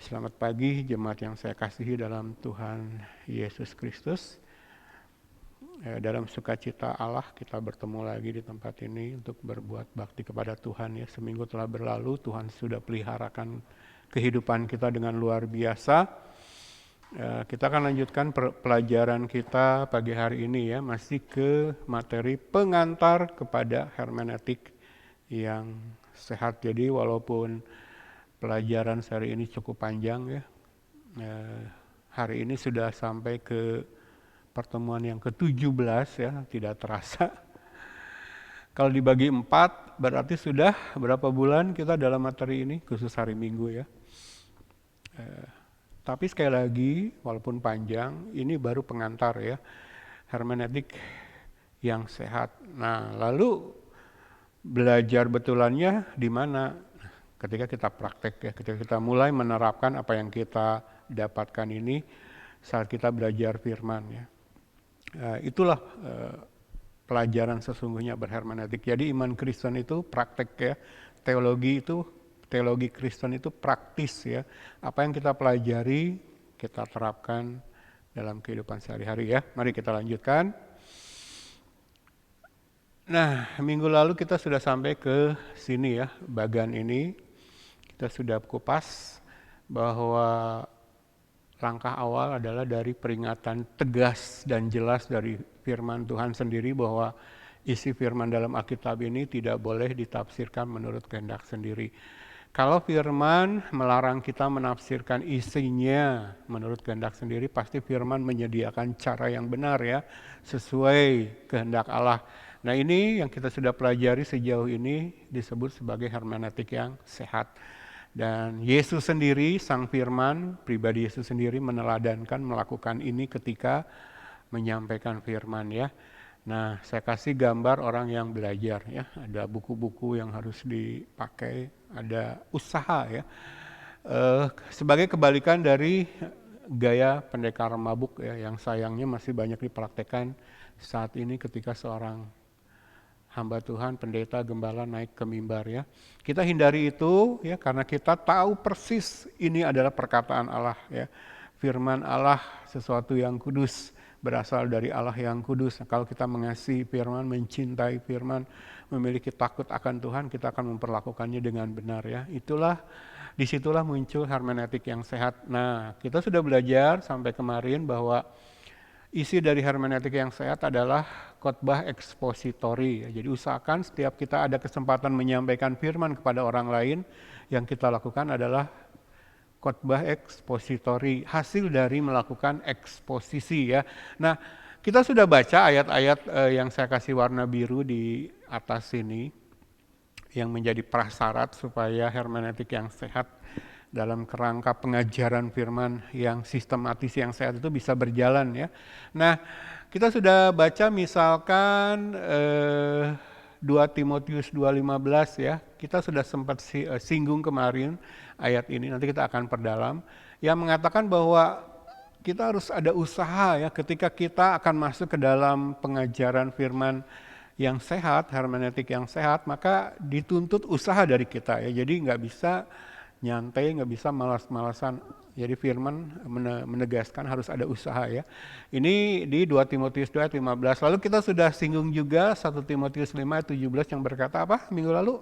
Selamat pagi jemaat yang saya kasihi dalam Tuhan Yesus Kristus. Dalam sukacita Allah kita bertemu lagi di tempat ini untuk berbuat bakti kepada Tuhan. Ya, seminggu telah berlalu, Tuhan sudah peliharakan kehidupan kita dengan luar biasa. Kita akan lanjutkan pelajaran kita pagi hari ini ya, masih ke materi pengantar kepada hermeneutik yang sehat. Jadi walaupun pelajaran sehari ini cukup panjang ya, hari ini sudah sampai ke pertemuan yang ke-17 ya, tidak terasa. Kalau dibagi 4 berarti sudah berapa bulan kita dalam materi ini, khusus hari Minggu ya. Tapi sekali lagi, walaupun panjang, ini baru pengantar ya, hermeneutik yang sehat. Nah, lalu belajar betulannya di mana? Ketika kita praktek ya, ketika kita mulai menerapkan apa yang kita dapatkan ini saat kita belajar firman ya. Itulah pelajaran sesungguhnya berhermeneutik. Jadi iman Kristen itu praktek ya, teologi Kristen itu praktis ya. Apa yang kita pelajari, kita terapkan dalam kehidupan sehari-hari ya. Mari kita lanjutkan. Nah, minggu lalu kita sudah sampai ke sini ya, bagian ini. Kita sudah kupas bahwa langkah awal adalah dari peringatan tegas dan jelas dari firman Tuhan sendiri bahwa isi firman dalam Alkitab ini tidak boleh ditafsirkan menurut kehendak sendiri. Kalau firman melarang kita menafsirkan isinya menurut kehendak sendiri, pasti firman menyediakan cara yang benar ya, sesuai kehendak Allah. Nah, ini yang kita sudah pelajari sejauh ini disebut sebagai hermeneutik yang sehat. Dan Yesus sendiri, Sang Firman, pribadi Yesus sendiri meneladankan melakukan ini ketika menyampaikan firman ya. Nah, saya kasih gambar orang yang belajar ya. Ada buku-buku yang harus dipakai, ada usaha ya. Sebagai kebalikan dari gaya pendekar mabuk ya, yang sayangnya masih banyak dipraktekkan saat ini ketika seorang hamba Tuhan, pendeta, gembala naik ke mimbar ya. Kita hindari itu ya, karena kita tahu persis ini adalah perkataan Allah ya. Firman Allah sesuatu yang kudus, berasal dari Allah yang kudus. Nah, kalau kita mengasihi firman, mencintai firman, memiliki takut akan Tuhan, kita akan memperlakukannya dengan benar ya. Disitulah muncul hermeneutik yang sehat. Nah, kita sudah belajar sampai kemarin bahwa isi dari hermeneutik yang sehat adalah khotbah ekspositori. Jadi usahakan setiap kita ada kesempatan menyampaikan firman kepada orang lain, yang kita lakukan adalah khotbah ekspositori, hasil dari melakukan eksposisi ya. Nah, kita sudah baca ayat-ayat yang saya kasih warna biru di atas sini, yang menjadi prasyarat supaya hermeneutik yang sehat dalam kerangka pengajaran firman yang sistematis yang sehat itu bisa berjalan ya. Nah, kita sudah baca misalkan 2 Timotius 2:15 ya. Kita sudah sempat singgung kemarin ayat ini, nanti kita akan perdalam, yang mengatakan bahwa kita harus ada usaha ya ketika kita akan masuk ke dalam pengajaran firman yang sehat, hermeneutik yang sehat, maka dituntut usaha dari kita ya. Jadi nggak bisa nyantai, nggak bisa malas-malasan. Jadi firman menegaskan harus ada usaha ya. Ini di 2 Timotius 2:15. Lalu kita sudah singgung juga 1 Timotius 5:17 yang berkata apa minggu lalu?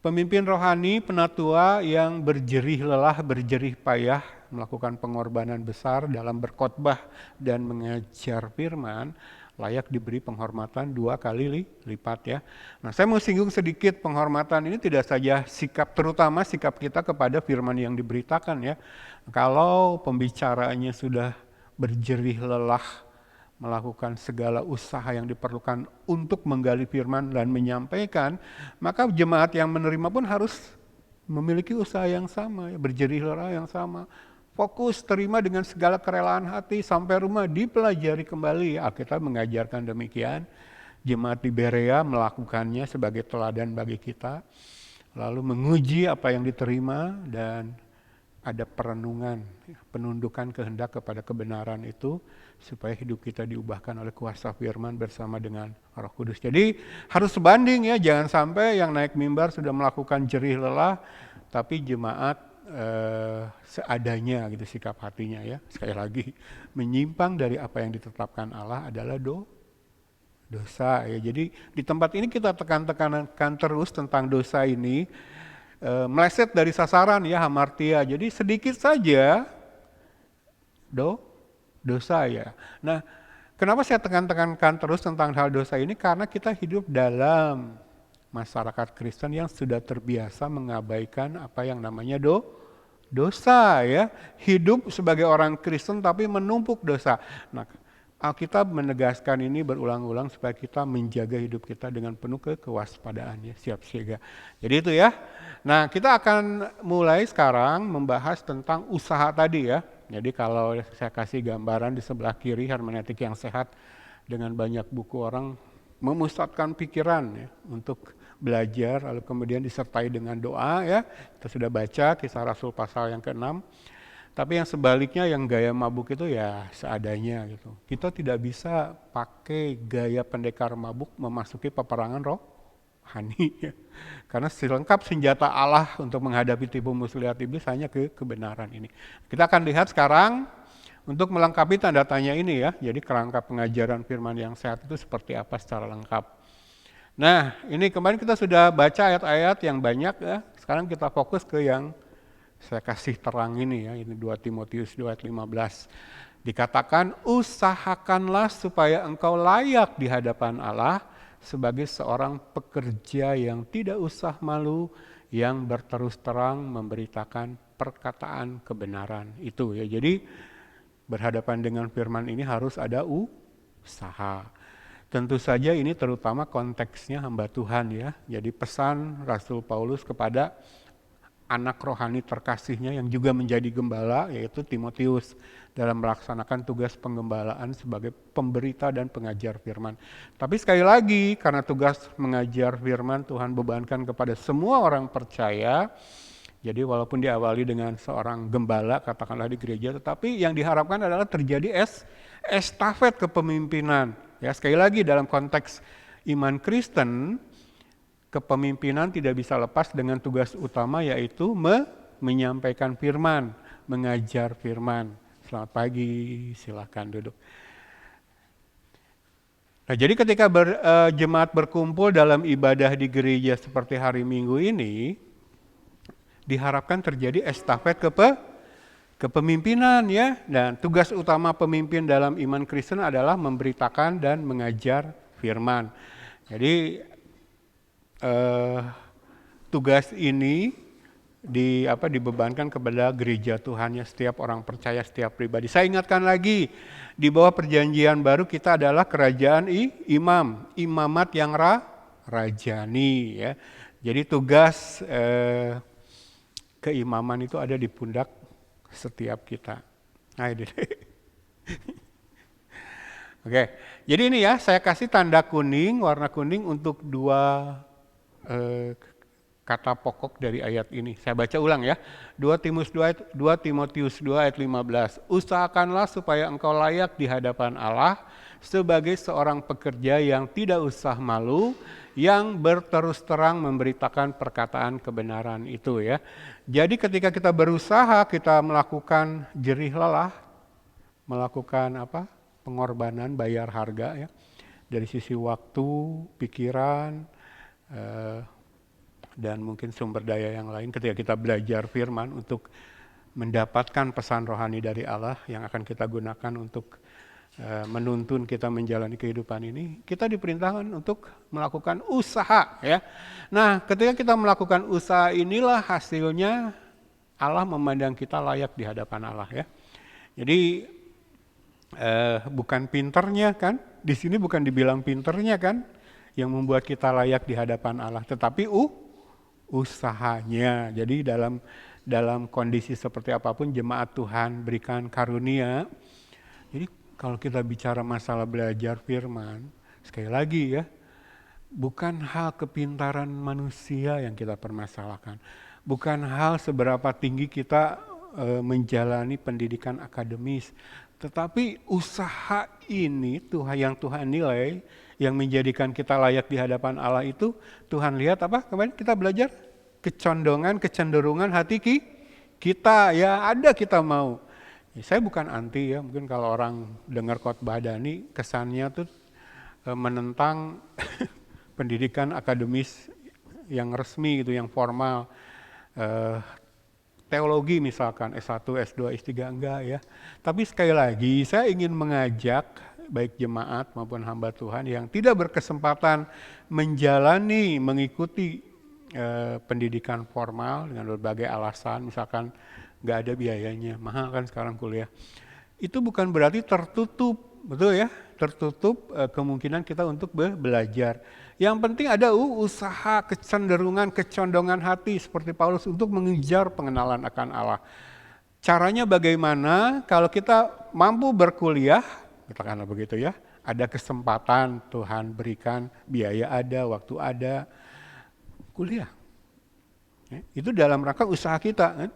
Pemimpin rohani penatua yang berjerih lelah, berjerih payah, melakukan pengorbanan besar dalam berkhotbah dan mengajar firman, layak diberi penghormatan 2 kali lipat ya. Nah, saya mau singgung sedikit penghormatan ini tidak saja sikap, terutama sikap kita kepada firman yang diberitakan ya. Kalau pembicaraannya sudah berjerih lelah, melakukan segala usaha yang diperlukan untuk menggali firman dan menyampaikan, maka jemaat yang menerima pun harus memiliki usaha yang sama, ya, berjerih lelah yang sama. Fokus, terima dengan segala kerelaan hati, sampai rumah dipelajari kembali. Alkitab mengajarkan demikian. Jemaat di Berea melakukannya sebagai teladan bagi kita. Lalu menguji apa yang diterima dan ada perenungan, penundukan kehendak kepada kebenaran itu supaya hidup kita diubahkan oleh kuasa firman bersama dengan Roh Kudus. Jadi harus sebanding ya, jangan sampai yang naik mimbar sudah melakukan jerih lelah, tapi jemaat seadanya gitu sikap hatinya ya. Sekali lagi, menyimpang dari apa yang ditetapkan Allah adalah dosa ya. Jadi di tempat ini kita tekan-tekankan terus tentang dosa ini, meleset dari sasaran ya, hamartia. Jadi sedikit saja dosa ya. Nah, kenapa saya tekan-tekankan terus tentang hal dosa ini? Karena kita hidup dalam masyarakat Kristen yang sudah terbiasa mengabaikan apa yang namanya dosa ya. Hidup sebagai orang Kristen tapi menumpuk dosa. Nah, Alkitab menegaskan ini berulang-ulang supaya kita menjaga hidup kita dengan penuh kewaspadaan ya, siap siaga. Jadi itu ya. Nah, kita akan mulai sekarang membahas tentang usaha tadi ya. Jadi kalau saya kasih gambaran di sebelah kiri hermeneutik yang sehat dengan banyak buku orang memusatkan pikiran ya untuk belajar, lalu kemudian disertai dengan doa ya. Kita sudah baca Kisah Rasul pasal yang ke-6. Tapi yang sebaliknya yang gaya mabuk itu ya seadanya gitu. Kita tidak bisa pakai gaya pendekar mabuk memasuki peperangan rohani ya. Karena selengkap senjata Allah untuk menghadapi tipu muslihat iblis hanya kebenaran ini. Kita akan lihat sekarang untuk melengkapi tanda tanya ini ya. Jadi kerangka pengajaran firman yang sehat itu seperti apa secara lengkap. Nah, ini kemarin kita sudah baca ayat-ayat yang banyak ya. Sekarang kita fokus ke yang saya kasih terang ini ya, ini 2 Timotius 2 ayat 15. Dikatakan, usahakanlah supaya engkau layak di hadapan Allah sebagai seorang pekerja yang tidak usah malu, yang berterus terang memberitakan perkataan kebenaran itu ya. Jadi berhadapan dengan firman ini harus ada usaha. Tentu saja ini terutama konteksnya hamba Tuhan ya. Jadi pesan Rasul Paulus kepada anak rohani terkasihnya yang juga menjadi gembala, yaitu Timotius, dalam melaksanakan tugas penggembalaan sebagai pemberita dan pengajar firman. Tapi sekali lagi, karena tugas mengajar firman Tuhan bebankan kepada semua orang percaya, jadi walaupun diawali dengan seorang gembala, katakanlah di gereja, tetapi yang diharapkan adalah terjadi estafet kepemimpinan. Ya, sekali lagi dalam konteks iman Kristen, kepemimpinan tidak bisa lepas dengan tugas utama yaitu menyampaikan firman, mengajar firman. Selamat pagi, silakan duduk. Nah, jadi ketika jemaat berkumpul dalam ibadah di gereja seperti hari Minggu ini, diharapkan terjadi estafet kepemimpinan ya. Dan tugas utama pemimpin dalam iman Kristen adalah memberitakan dan mengajar firman. Jadi tugas ini dibebankan kepada gereja Tuhan ya, setiap orang percaya, setiap pribadi. Saya ingatkan lagi, di bawah perjanjian baru kita adalah kerajaan imamat yang rajani ya. Jadi tugas keimaman itu ada di pundak setiap kita. Nah, ini. Oke, jadi ini ya, saya kasih tanda kuning, warna kuning untuk dua kata pokok dari ayat ini. Saya baca ulang ya. 2 Timotius 2 ayat 15. Usahakanlah supaya engkau layak di hadapan Allah sebagai seorang pekerja yang tidak usah malu, yang berterus terang memberitakan perkataan kebenaran itu ya. Jadi ketika kita berusaha, kita melakukan jerih lelah, melakukan pengorbanan, bayar harga ya. Dari sisi waktu, pikiran, dan mungkin sumber daya yang lain ketika kita belajar firman untuk mendapatkan pesan rohani dari Allah yang akan kita gunakan untuk menuntun kita menjalani kehidupan ini, kita diperintahkan untuk melakukan usaha ya. Nah, ketika kita melakukan usaha inilah hasilnya Allah memandang kita layak di hadapan Allah ya. Jadi bukan pinternya kan, di sini bukan dibilang pinternya kan yang membuat kita layak di hadapan Allah, tetapi usahanya. Jadi dalam kondisi seperti apapun jemaat Tuhan berikan karunia. Jadi kalau kita bicara masalah belajar firman, sekali lagi ya, bukan hal kepintaran manusia yang kita permasalahkan. Bukan hal seberapa tinggi kita menjalani pendidikan akademis, tetapi usaha ini yang Tuhan nilai, yang menjadikan kita layak di hadapan Allah itu Tuhan lihat apa? Kemarin kita belajar kecenderungan hati Kita ya ada kita mau. Ya, saya bukan anti ya, mungkin kalau orang dengar khotbah Dani kesannya tuh menentang pendidikan akademis yang resmi gitu, yang formal. Teologi misalkan S1, S2, S3 enggak ya. Tapi sekali lagi saya ingin mengajak baik jemaat maupun hamba Tuhan yang tidak berkesempatan menjalani, mengikuti pendidikan formal dengan berbagai alasan, misalkan nggak ada biayanya, mahal kan sekarang kuliah. Itu bukan berarti tertutup, betul ya? Tertutup kemungkinan kita untuk belajar. Yang penting ada usaha, kecenderungan, kecondongan hati seperti Paulus untuk mengejar pengenalan akan Allah. Caranya bagaimana? Kalau kita mampu berkuliah, katakanlah begitu ya, ada kesempatan Tuhan berikan, biaya ada, waktu ada, kuliah. Itu dalam rangka usaha kita kan.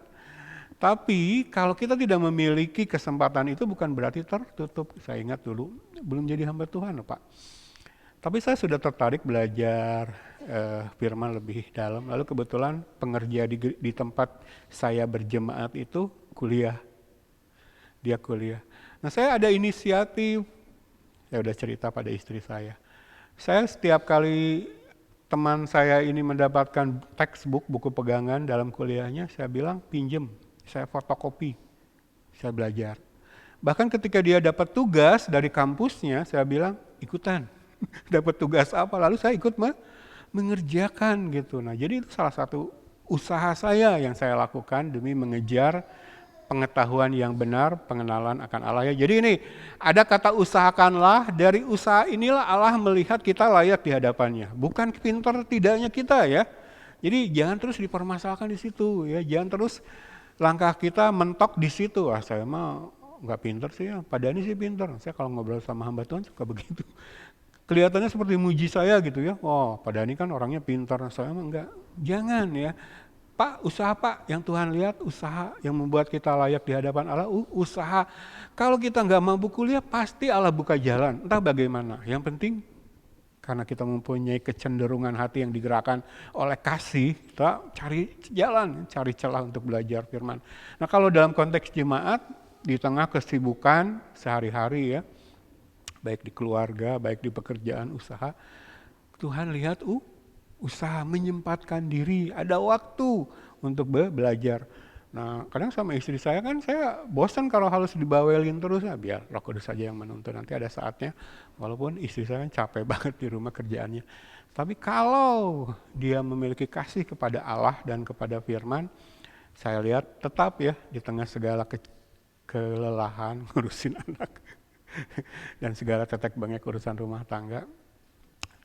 Tapi kalau kita tidak memiliki kesempatan itu bukan berarti tertutup. Saya ingat dulu belum jadi hamba Tuhan Pak. Tapi saya sudah tertarik belajar firman lebih dalam. Lalu kebetulan pengerja di tempat saya berjemaat itu kuliah. Dia kuliah. Nah saya ada inisiatif, saya udah cerita pada istri saya. Saya setiap kali teman saya ini mendapatkan textbook, buku pegangan dalam kuliahnya, saya bilang pinjem, saya fotokopi, saya belajar. Bahkan ketika dia dapat tugas dari kampusnya, saya bilang ikutan. Dapat tugas apa, lalu saya ikut mengerjakan gitu. Nah, jadi itu salah satu usaha saya yang saya lakukan demi mengejar pengetahuan yang benar, pengenalan akan Allah ya. Jadi ini ada kata usahakanlah, dari usaha inilah Allah melihat kita layak di hadapannya. Bukan pintar tidaknya kita ya. Jadi jangan terus dipermasalahkan di situ ya. Jangan terus langkah kita mentok di situ. Ah, saya mah nggak pintar sih ya. Padahal ini sih pintar. Saya kalau ngobrol sama hamba Tuhan suka begitu. Kelihatannya seperti muji saya gitu ya. Oh, Pak Dhani kan orangnya pintar, saya mah enggak. Jangan ya. Pak, usaha Pak, yang Tuhan lihat usaha yang membuat kita layak di hadapan Allah, usaha. Kalau kita enggak mampu kuliah, pasti Allah buka jalan. Entah bagaimana. Yang penting karena kita mempunyai kecenderungan hati yang digerakkan oleh kasih, kita cari jalan, cari celah untuk belajar firman. Nah, kalau dalam konteks jemaat di tengah kesibukan sehari-hari ya, baik di keluarga, baik di pekerjaan, usaha, Tuhan lihat usaha menyempatkan diri, ada waktu untuk belajar. Nah, kadang sama istri saya kan, saya bosan kalau harus dibawelin terus, ya biar Roh Kudus saja yang menuntun, nanti ada saatnya, walaupun istri saya kan capek banget di rumah kerjaannya. Tapi kalau dia memiliki kasih kepada Allah dan kepada firman, saya lihat tetap ya, di tengah segala kelelahan ngurusin anak, dan segala tetek bengek urusan rumah tangga,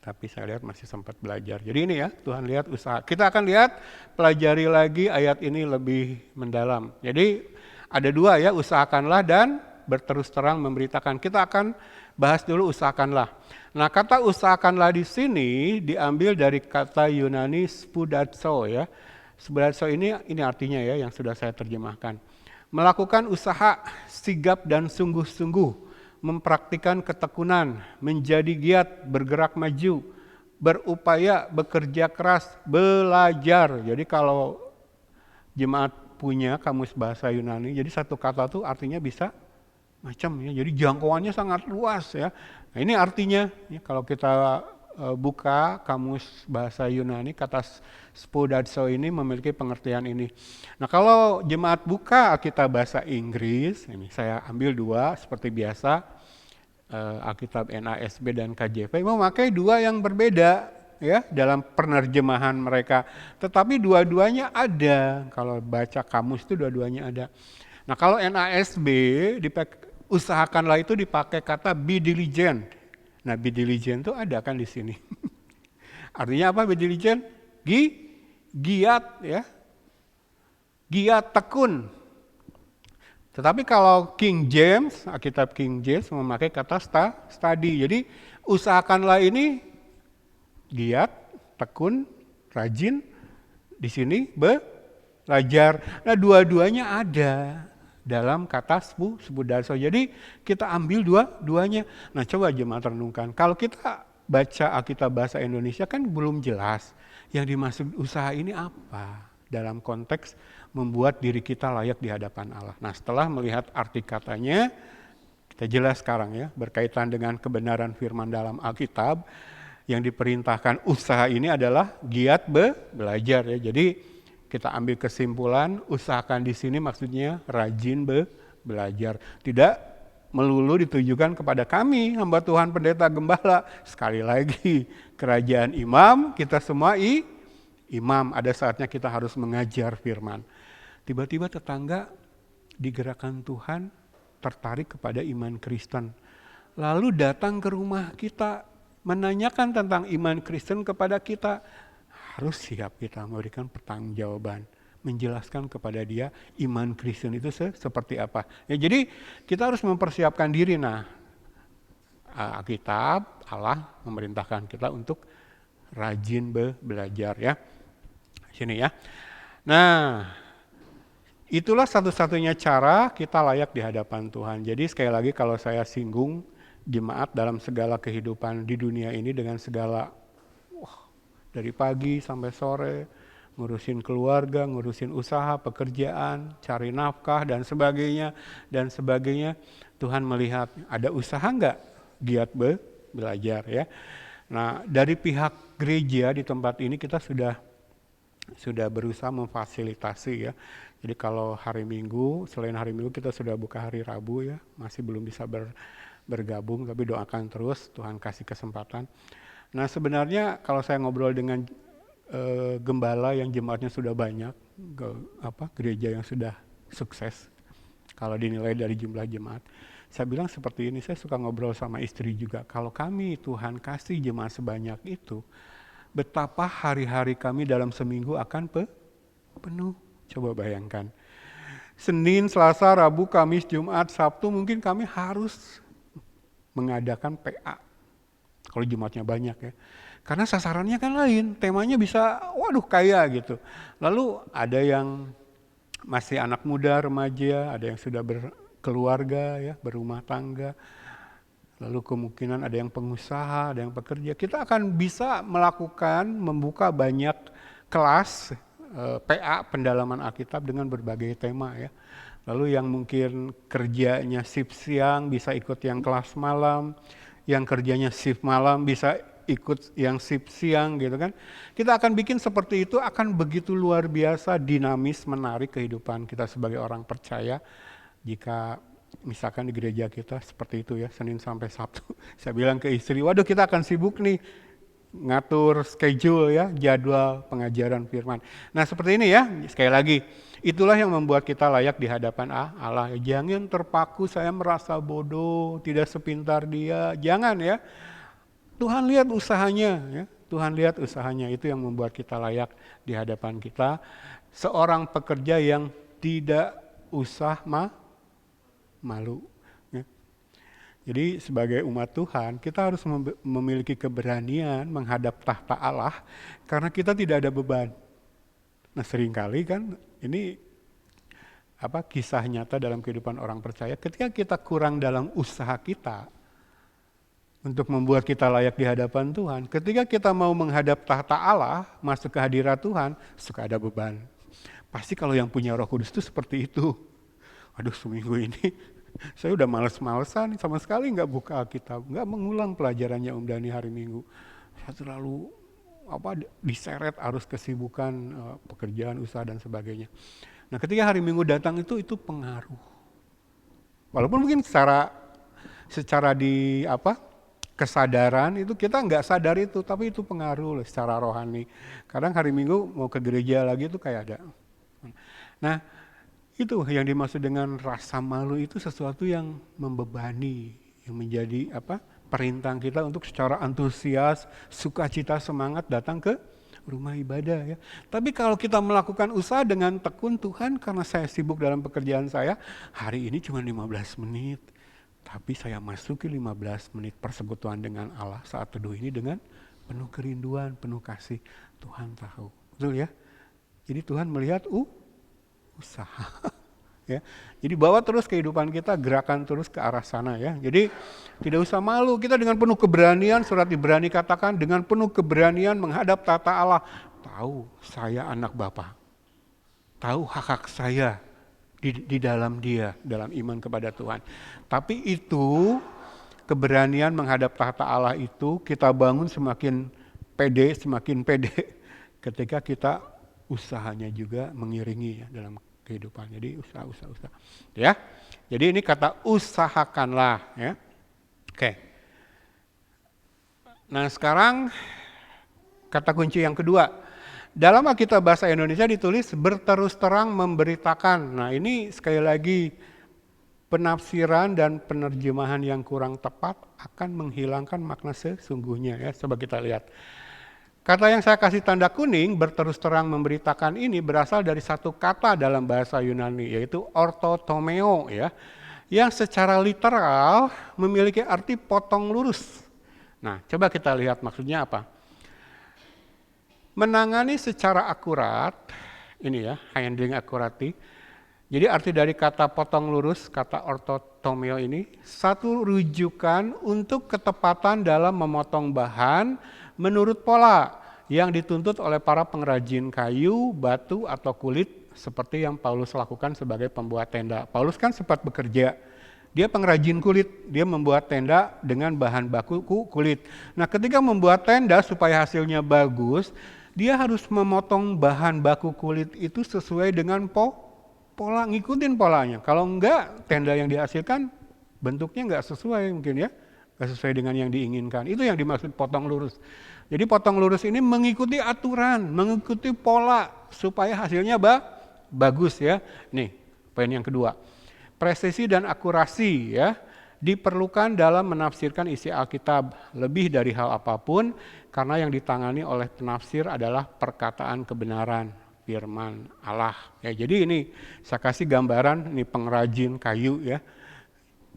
tapi saya lihat masih sempat belajar. Jadi ini ya, Tuhan lihat usaha. Kita akan lihat, pelajari lagi ayat ini lebih mendalam. Jadi ada dua ya, usahakanlah dan berterus terang memberitakan. Kita akan bahas dulu usahakanlah. Nah, kata usahakanlah di sini diambil dari kata Yunani spudatso ya. Spudatso ini artinya ya, yang sudah saya terjemahkan. Melakukan usaha, sigap dan sungguh-sungguh, mempraktikkan ketekunan, menjadi giat, bergerak maju, berupaya, bekerja keras, belajar. Jadi kalau jemaat punya kamus bahasa Yunani, jadi satu kata itu artinya bisa macam ya. Jadi jangkauannya sangat luas ya. Nah, ini artinya ya, kalau kita buka kamus bahasa Yunani, kata spodazo ini memiliki pengertian ini. Nah, kalau jemaat buka Alkitab bahasa Inggris, ini saya ambil dua seperti biasa, Alkitab NASB dan KJV memakai dua yang berbeda ya dalam penerjemahan mereka. Tetapi dua-duanya ada, kalau baca kamus itu dua-duanya ada. Nah, kalau NASB usahakanlah itu dipakai kata be diligent. Nah, be diligent itu ada kan di sini. Artinya apa be diligent? Giat ya. Giat, tekun. Tetapi kalau King James, Alkitab King James memakai kata study. Jadi usahakanlah ini giat, tekun, rajin. Di sini belajar. Nah, dua-duanya ada dalam kata spudazo. Jadi kita ambil dua-duanya. Nah, coba jemaat renungkan. Kalau kita baca Alkitab bahasa Indonesia kan belum jelas yang dimaksud usaha ini apa. dalam konteks membuat diri kita layak di hadapan Allah. Nah, setelah melihat arti katanya, kita jelas sekarang ya, berkaitan dengan kebenaran firman dalam Alkitab, yang diperintahkan usaha ini adalah giat belajar ya. Jadi kita ambil kesimpulan, usahakan di sini maksudnya rajin belajar. Tidak melulu ditujukan kepada kami, hamba Tuhan, pendeta, gembala. Sekali lagi, kerajaan imam, kita semua imam. Ada saatnya kita harus mengajar firman. Tiba-tiba tetangga di gerakan Tuhan tertarik kepada iman Kristen. Lalu datang ke rumah kita, menanyakan tentang iman Kristen kepada kita. Harus siap kita memberikan pertanggungjawaban, menjelaskan kepada dia iman Kristen itu seperti apa. Ya, jadi kita harus mempersiapkan diri. Nah, Alkitab, Allah memerintahkan kita untuk rajin belajar ya. Sini ya. Nah, itulah satu-satunya cara kita layak di hadapan Tuhan. Jadi sekali lagi kalau saya singgung jemaat dalam segala kehidupan di dunia ini dengan segala dari pagi sampai sore, ngurusin keluarga, ngurusin usaha, pekerjaan, cari nafkah dan sebagainya. Tuhan melihat ada usaha nggak giat belajar ya. Nah, dari pihak gereja di tempat ini kita sudah berusaha memfasilitasi ya. Jadi kalau hari Minggu, selain hari Minggu kita sudah buka hari Rabu ya, masih belum bisa bergabung, tapi doakan terus, Tuhan kasih kesempatan. Nah, sebenarnya kalau saya ngobrol dengan gembala yang jemaatnya sudah banyak, gereja yang sudah sukses, kalau dinilai dari jumlah jemaat, saya bilang seperti ini, saya suka ngobrol sama istri juga, kalau kami Tuhan kasih jemaat sebanyak itu, betapa hari-hari kami dalam seminggu akan penuh. Coba bayangkan, Senin, Selasa, Rabu, Kamis, Jumat, Sabtu mungkin kami harus mengadakan PA. Kalau jemaatnya banyak ya. Karena sasarannya kan lain, temanya bisa kaya gitu. Lalu ada yang masih anak muda, remaja, ada yang sudah berkeluarga ya, berumah tangga. Lalu kemungkinan ada yang pengusaha, ada yang pekerja. Kita akan bisa membuka banyak kelas PA pendalaman Alkitab dengan berbagai tema ya. Lalu yang mungkin kerjanya shift siang bisa ikut yang kelas malam, yang kerjanya shift malam bisa ikut yang shift siang gitu kan. Kita akan bikin seperti itu, akan begitu luar biasa, dinamis, menarik kehidupan kita sebagai orang percaya. Jika misalkan di gereja kita seperti itu ya, Senin sampai Sabtu. Saya bilang ke istri, waduh kita akan sibuk nih ngatur schedule ya, jadwal pengajaran firman. Nah seperti ini ya, sekali lagi, itulah yang membuat kita layak di hadapan Allah. Jangan terpaku saya merasa bodoh, tidak sepintar dia, jangan ya. Tuhan lihat usahanya ya, Tuhan lihat usahanya, itu yang membuat kita layak di hadapan kita. Seorang pekerja yang tidak usah malu. Jadi sebagai umat Tuhan, kita harus memiliki keberanian menghadap tahta Allah karena kita tidak ada beban. Nah seringkali kan ini kisah nyata dalam kehidupan orang percaya, ketika kita kurang dalam usaha kita untuk membuat kita layak di hadapan Tuhan, ketika kita mau menghadap tahta Allah, masuk ke hadirat Tuhan, suka ada beban. Pasti kalau yang punya Roh Kudus itu seperti itu. Aduh seminggu ini saya udah males-malesan, sama sekali nggak buka Alkitab, nggak mengulang pelajarannya Om Dhani hari Minggu. Saya terlalu diseret arus kesibukan, pekerjaan, usaha dan sebagainya. Nah ketika hari Minggu datang itu pengaruh. Walaupun mungkin secara kesadaran itu kita nggak sadar itu, tapi itu pengaruh secara rohani. Kadang hari Minggu mau ke gereja lagi itu kayak ada. Nah itu yang dimaksud dengan rasa malu, itu sesuatu yang membebani, yang menjadi perintah kita untuk secara antusias, sukacita, semangat datang ke rumah ibadah ya. Tapi kalau kita melakukan usaha dengan tekun, Tuhan karena saya sibuk dalam pekerjaan saya, hari ini cuma 15 menit. Tapi saya masuki 15 menit persekutuan dengan Allah saat teduh ini dengan penuh kerinduan, penuh kasih. Tuhan tahu, betul ya? Jadi Tuhan melihat usaha ya. Jadi bawa terus kehidupan kita, gerakan terus ke arah sana ya. Jadi tidak usah malu, kita dengan penuh keberanian, surat Ibrani katakan dengan penuh keberanian menghadap tata Allah. Tahu saya anak Bapa. tahu hak-hak saya di dalam dia, dalam iman kepada Tuhan. Tapi itu keberanian menghadap tahta Allah itu kita bangun semakin pede ketika kita usahanya juga mengiringi ya dalam kehidupan. Jadi usaha. Ya. Jadi ini kata usahakanlah ya. Oke. Nah, sekarang kata kunci yang kedua. Dalam Alkitab bahasa Indonesia ditulis berterus terang memberitakan. Nah, ini sekali lagi penafsiran dan penerjemahan yang kurang tepat akan menghilangkan makna sesungguhnya ya. Coba kita lihat. Kata yang saya kasih tanda kuning, berterus terang memberitakan ini berasal dari satu kata dalam bahasa Yunani, yaitu orthotomeo ya, yang secara literal memiliki arti potong lurus. Nah, coba kita lihat maksudnya apa. Menangani secara akurat, ini ya, handling accurately. Jadi arti dari kata potong lurus, kata orthotomeo ini, satu rujukan untuk ketepatan dalam memotong bahan menurut pola yang dituntut oleh para pengrajin kayu, batu, atau kulit seperti yang Paulus lakukan sebagai pembuat tenda. Paulus kan sempat bekerja, dia pengrajin kulit, dia membuat tenda dengan bahan baku kulit. Nah, ketika membuat tenda supaya hasilnya bagus, dia harus memotong bahan baku kulit itu sesuai dengan pola, ngikutin polanya. Kalau enggak, tenda yang dihasilkan bentuknya enggak sesuai mungkin ya, enggak sesuai dengan yang diinginkan. Itu yang dimaksud potong lurus. Jadi potong lurus ini mengikuti aturan, mengikuti pola supaya hasilnya bagus ya. Nih, poin yang kedua. Presisi dan akurasi ya diperlukan dalam menafsirkan isi Alkitab lebih dari hal apapun karena yang ditangani oleh penafsir adalah perkataan kebenaran firman Allah. Ya, jadi ini saya kasih gambaran ini pengrajin kayu ya.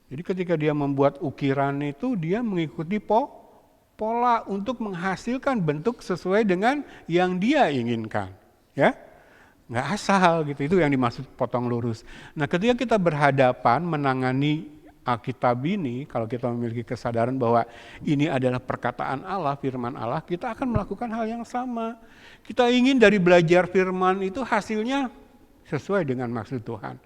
Jadi ketika dia membuat ukiran itu dia mengikuti pola untuk menghasilkan bentuk sesuai dengan yang dia inginkan. Ya, nggak asal gitu. Itu yang dimaksud potong lurus. Nah, ketika kita berhadapan menangani Alkitab ini, kalau kita memiliki kesadaran bahwa ini adalah perkataan Allah, firman Allah, kita akan melakukan hal yang sama. Kita ingin dari belajar firman itu hasilnya sesuai dengan maksud Tuhan.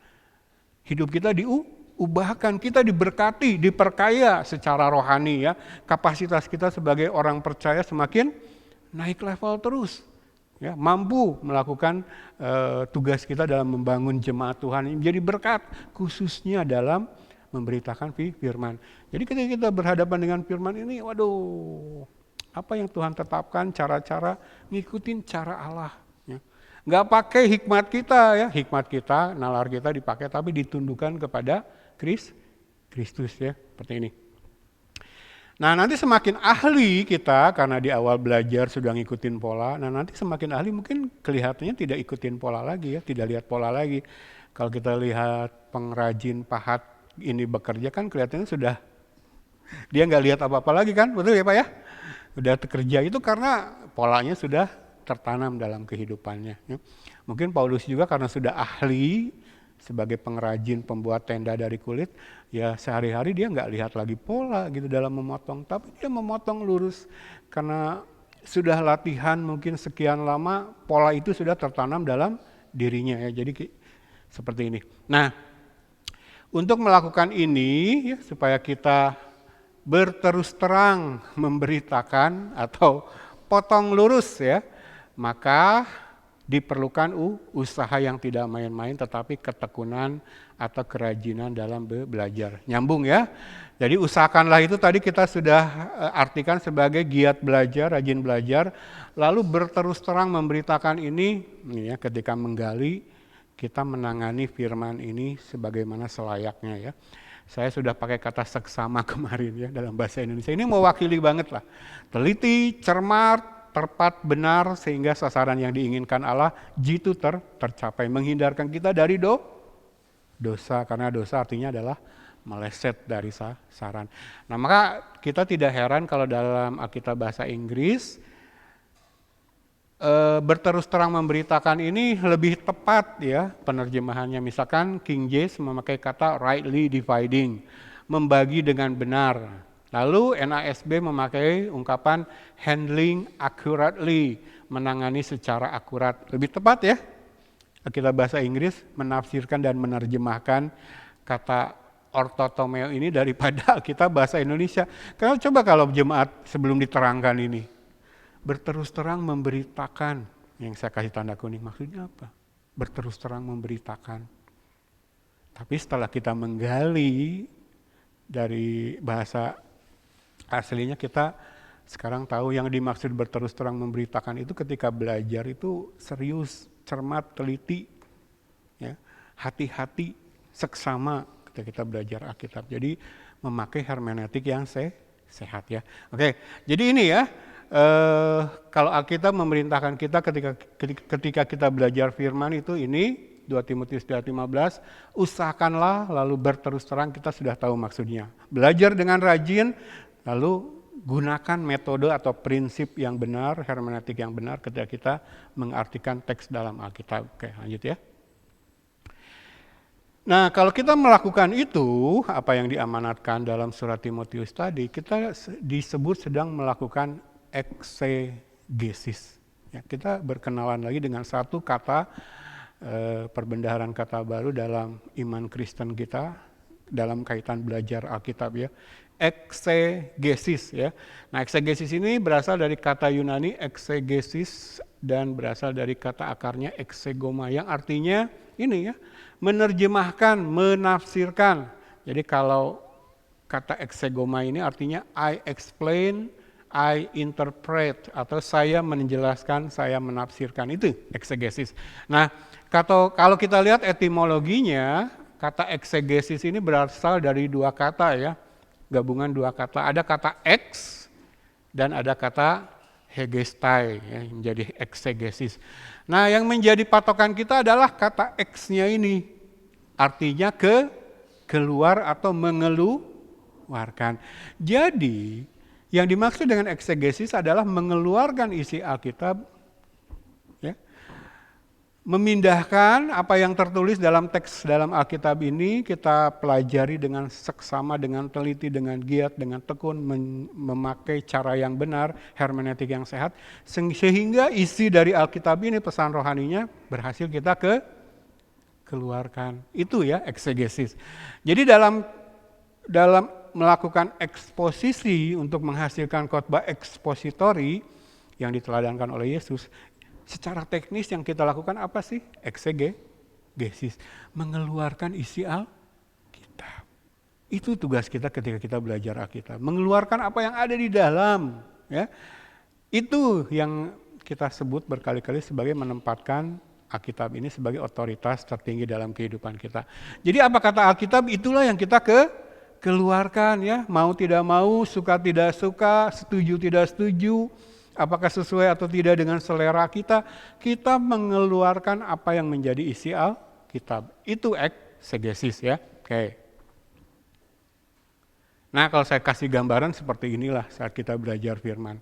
Hidup kita diubahkan, kita diberkati, diperkaya secara rohani ya. Kapasitas kita sebagai orang percaya semakin naik level terus. Ya, mampu melakukan tugas kita dalam membangun jemaat Tuhan ini menjadi berkat, khususnya dalam memberitakan firman. Jadi ketika kita berhadapan dengan firman ini, waduh, apa yang Tuhan tetapkan, cara-cara ngikutin cara Allah. Ya. Nggak pakai hikmat kita ya, hikmat kita, nalar kita dipakai, tapi ditundukkan kepada Kristus ya, seperti ini. Nah, nanti semakin ahli kita, karena di awal belajar sudah ngikutin pola, nah nanti semakin ahli mungkin kelihatannya tidak ikutin pola lagi ya, tidak lihat pola lagi. Kalau kita lihat pengrajin pahat ini bekerja kan kelihatannya sudah, dia nggak lihat apa-apa lagi kan, betul ya Pak ya? Udah kerja itu karena polanya sudah tertanam dalam kehidupannya. Ya. Mungkin Paulus juga karena sudah ahli sebagai pengrajin pembuat tenda dari kulit, ya sehari-hari dia nggak lihat lagi pola gitu dalam memotong, tapi dia memotong lurus karena sudah latihan mungkin sekian lama, pola itu sudah tertanam dalam dirinya ya. Jadi seperti ini. Nah, untuk melakukan ini ya, supaya kita berterus terang memberitakan atau potong lurus ya, maka diperlukan usaha yang tidak main-main tetapi ketekunan atau kerajinan dalam belajar. Nyambung ya. Jadi usahakanlah itu tadi kita sudah artikan sebagai giat belajar, rajin belajar, lalu berterus terang memberitakan ini ya, ketika menggali kita menangani firman ini sebagaimana selayaknya ya. Saya sudah pakai kata seksama kemarin ya dalam bahasa Indonesia. Ini mewakili banget lah. Teliti, cermat, tepat, benar sehingga sasaran yang diinginkan Allah jitu tercapai. Menghindarkan kita dari dosa, karena dosa artinya adalah meleset dari sasaran. Nah, maka kita tidak heran kalau dalam Alkitab bahasa Inggris berterus terang memberitakan ini lebih tepat ya penerjemahannya. Misalkan King James memakai kata rightly dividing, membagi dengan benar. Lalu NASB memakai ungkapan handling accurately, menangani secara akurat. Lebih tepat ya. Alkitab bahasa Inggris menafsirkan dan menerjemahkan kata ortotomeo ini daripada Alkitab bahasa Indonesia. Karena coba kalau jemaat sebelum diterangkan ini, berterus terang memberitakan, yang saya kasih tanda kuning, maksudnya apa? Berterus terang memberitakan. Tapi setelah kita menggali dari bahasa aslinya, kita sekarang tahu yang dimaksud berterus terang memberitakan itu ketika belajar itu serius, cermat, teliti, ya, hati-hati, seksama ketika kita belajar Alkitab. Jadi memakai hermeneutik yang sehat ya. Oke, jadi ini ya, kalau Alkitab memerintahkan kita ketika kita belajar firman itu ini 2 Timotius 2:15, usahakanlah lalu berterus terang, kita sudah tahu maksudnya. Belajar dengan rajin, lalu gunakan metode atau prinsip yang benar, hermeneutik yang benar ketika kita mengartikan teks dalam Alkitab. Oke, lanjut ya. Nah, kalau kita melakukan itu, apa yang diamanatkan dalam surat Timotius tadi, kita disebut sedang melakukan eksegesis. Ya, kita berkenalan lagi dengan satu kata, perbendaharaan kata baru dalam iman Kristen kita, dalam kaitan belajar Alkitab ya. Eksegesis ya. Nah, eksegesis ini berasal dari kata Yunani eksegesis dan berasal dari kata akarnya exegoma yang artinya ini ya, menerjemahkan, menafsirkan. Jadi kalau kata exegoma ini artinya I explain, I interpret, atau saya menjelaskan, saya menafsirkan, itu eksegesis. Nah, kalau kita lihat etimologinya, kata eksegesis ini berasal dari dua kata ya, gabungan dua kata. Ada kata ex dan ada kata hegestai ya, menjadi eksegesis. Nah, yang menjadi patokan kita adalah kata X-nya ini. Artinya keluar atau mengeluarkan. Jadi, yang dimaksud dengan eksegesis adalah mengeluarkan isi Alkitab, ya, memindahkan apa yang tertulis dalam teks dalam Alkitab ini, kita pelajari dengan seksama, dengan teliti, dengan giat, dengan tekun, memakai cara yang benar, hermeneutik yang sehat, sehingga isi dari Alkitab ini, pesan rohaninya, berhasil kita keluarkan. Itu ya eksegesis. Jadi dalam melakukan eksposisi untuk menghasilkan khotbah ekspositori yang diteladankan oleh Yesus, secara teknis yang kita lakukan apa sih? Eksegesis, mengeluarkan isi Alkitab. Itu tugas kita ketika kita belajar Alkitab, mengeluarkan apa yang ada di dalam. Ya, itu yang kita sebut berkali-kali sebagai menempatkan Alkitab ini sebagai otoritas tertinggi dalam kehidupan kita. Jadi apa kata Alkitab, itulah yang kita keluarkan ya, mau tidak mau, suka tidak suka, setuju tidak setuju, apakah sesuai atau tidak dengan selera kita, kita mengeluarkan apa yang menjadi isi Alkitab. Itu eksegesis ya. Oke. Nah, kalau saya kasih gambaran seperti inilah saat kita belajar firman.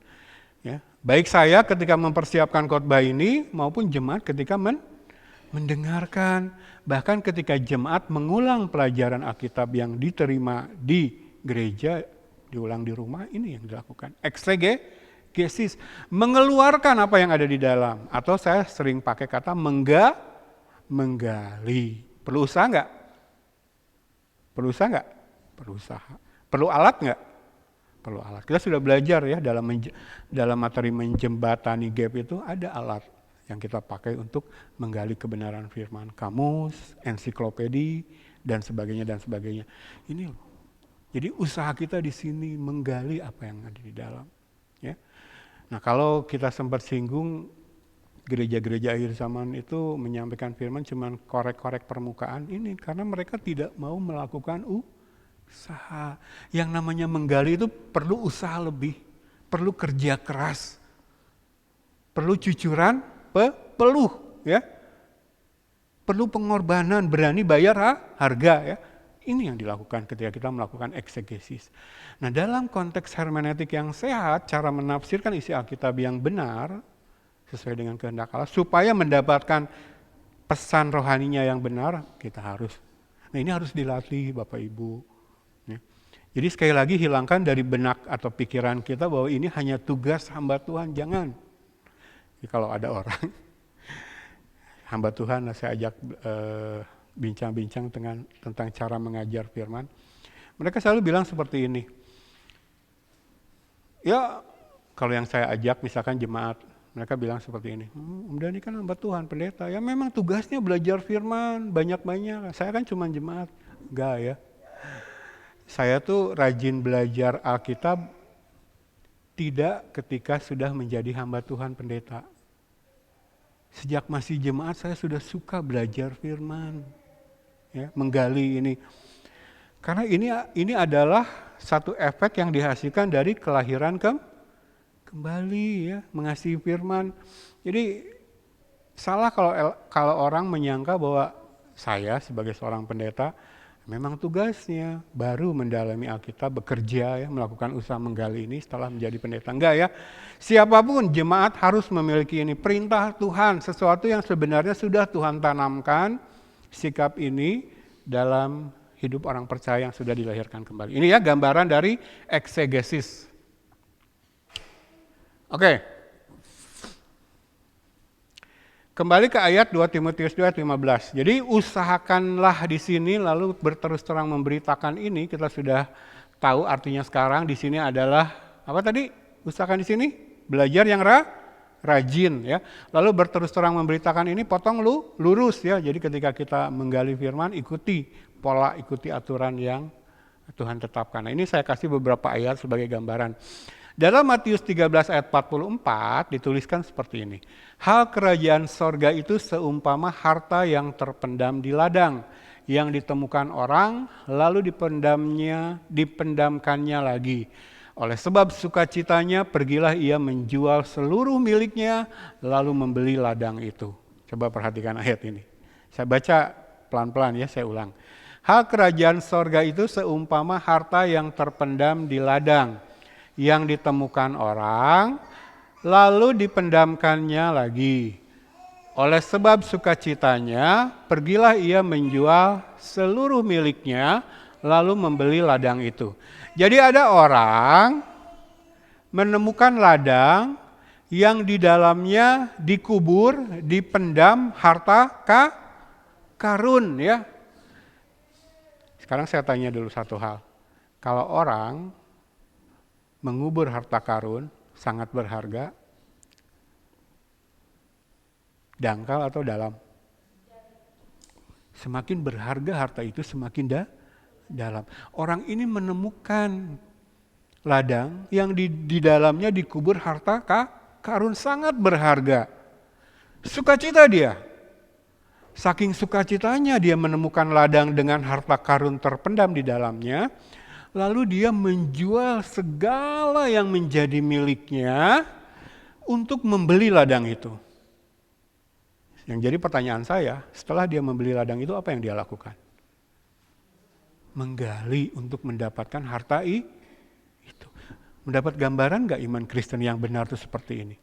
Ya, baik saya ketika mempersiapkan khotbah ini maupun jemaat ketika mendengarkan, bahkan ketika jemaat mengulang pelajaran Alkitab yang diterima di gereja, diulang di rumah, ini yang dilakukan. Eksegesis, mengeluarkan apa yang ada di dalam, atau saya sering pakai kata menggali. Perlu usaha nggak? Perlu usaha nggak? Perlu usaha. Perlu alat nggak? Perlu alat. Kita sudah belajar ya dalam materi menjembatani gap itu ada alat yang kita pakai untuk menggali kebenaran firman, kamus, ensiklopedi, dan sebagainya dan sebagainya. Ini loh. Jadi usaha kita di sini menggali apa yang ada di dalam. Ya. Nah, kalau kita sempat singgung gereja-gereja akhir zaman itu menyampaikan firman cuman korek-korek permukaan ini karena mereka tidak mau melakukan usaha. Yang namanya menggali itu perlu usaha lebih, perlu kerja keras, perlu cucuran peluh ya, perlu pengorbanan, berani bayar harga ya. Ini yang dilakukan ketika kita melakukan eksegesis. Nah, dalam konteks hermeneutik yang sehat, cara menafsirkan isi Alkitab yang benar sesuai dengan kehendak Allah supaya mendapatkan pesan rohaninya yang benar, kita harus. Nah, ini harus dilatih Bapak Ibu. Ya. Jadi sekali lagi hilangkan dari benak atau pikiran kita bahwa ini hanya tugas hamba Tuhan, jangan. Jadi kalau ada orang hamba Tuhan, saya ajak bincang-bincang tentang cara mengajar firman. Mereka selalu bilang seperti ini. Ya, kalau yang saya ajak misalkan jemaat, mereka bilang seperti ini. Om Dhani kan hamba Tuhan, pendeta. Ya memang tugasnya belajar firman, banyak-banyak. Saya kan cuma jemaat. Enggak ya. Saya tuh rajin belajar Alkitab tidak ketika sudah menjadi hamba Tuhan pendeta. Sejak masih jemaat saya sudah suka belajar firman. Ya, menggali ini. Karena ini adalah satu efek yang dihasilkan dari kelahiran kembali ya, mengasihi firman. Jadi salah kalau orang menyangka bahwa saya sebagai seorang pendeta memang tugasnya baru mendalami Alkitab, bekerja ya, melakukan usaha menggali ini setelah menjadi pendeta. Enggak ya. Siapapun jemaat harus memiliki ini, perintah Tuhan, sesuatu yang sebenarnya sudah Tuhan tanamkan sikap ini dalam hidup orang percaya yang sudah dilahirkan kembali. Ini ya gambaran dari eksegesis. Oke. Kembali ke ayat 2 Timotius 2 ayat 15. Jadi usahakanlah di sini lalu berterus terang memberitakan ini. Kita sudah tahu artinya sekarang di sini adalah apa tadi? Usahakan di sini belajar yang rajin ya. Lalu berterus terang memberitakan ini potong lurus ya. Jadi ketika kita menggali firman ikuti pola, ikuti aturan yang Tuhan tetapkan. Nah, ini saya kasih beberapa ayat sebagai gambaran. Dalam Matius 13 ayat 44 dituliskan seperti ini. Hal kerajaan sorga itu seumpama harta yang terpendam di ladang, yang ditemukan orang lalu dipendamkannya lagi. Oleh sebab sukacitanya pergilah ia menjual seluruh miliknya lalu membeli ladang itu. Coba perhatikan ayat ini. Saya baca pelan-pelan ya, saya ulang. Hal kerajaan sorga itu seumpama harta yang terpendam di ladang, yang ditemukan orang, lalu dipendamkannya lagi. Oleh sebab sukacitanya, pergilah ia menjual seluruh miliknya, lalu membeli ladang itu. Jadi ada orang menemukan ladang yang di dalamnya dikubur, dipendam harta karun ya. Sekarang saya tanya dulu satu hal. Kalau orang mengubur harta karun sangat berharga, dangkal atau dalam? Semakin berharga harta itu semakin dalam. Orang ini menemukan ladang yang di dalamnya dikubur harta karun sangat berharga. Sukacita dia. Saking sukacitanya dia menemukan ladang dengan harta karun terpendam di dalamnya, lalu dia menjual segala yang menjadi miliknya untuk membeli ladang itu. Yang jadi pertanyaan saya, setelah dia membeli ladang itu apa yang dia lakukan? Menggali untuk mendapatkan harta itu. Mendapat gambaran gak iman Kristen yang benar itu seperti ini?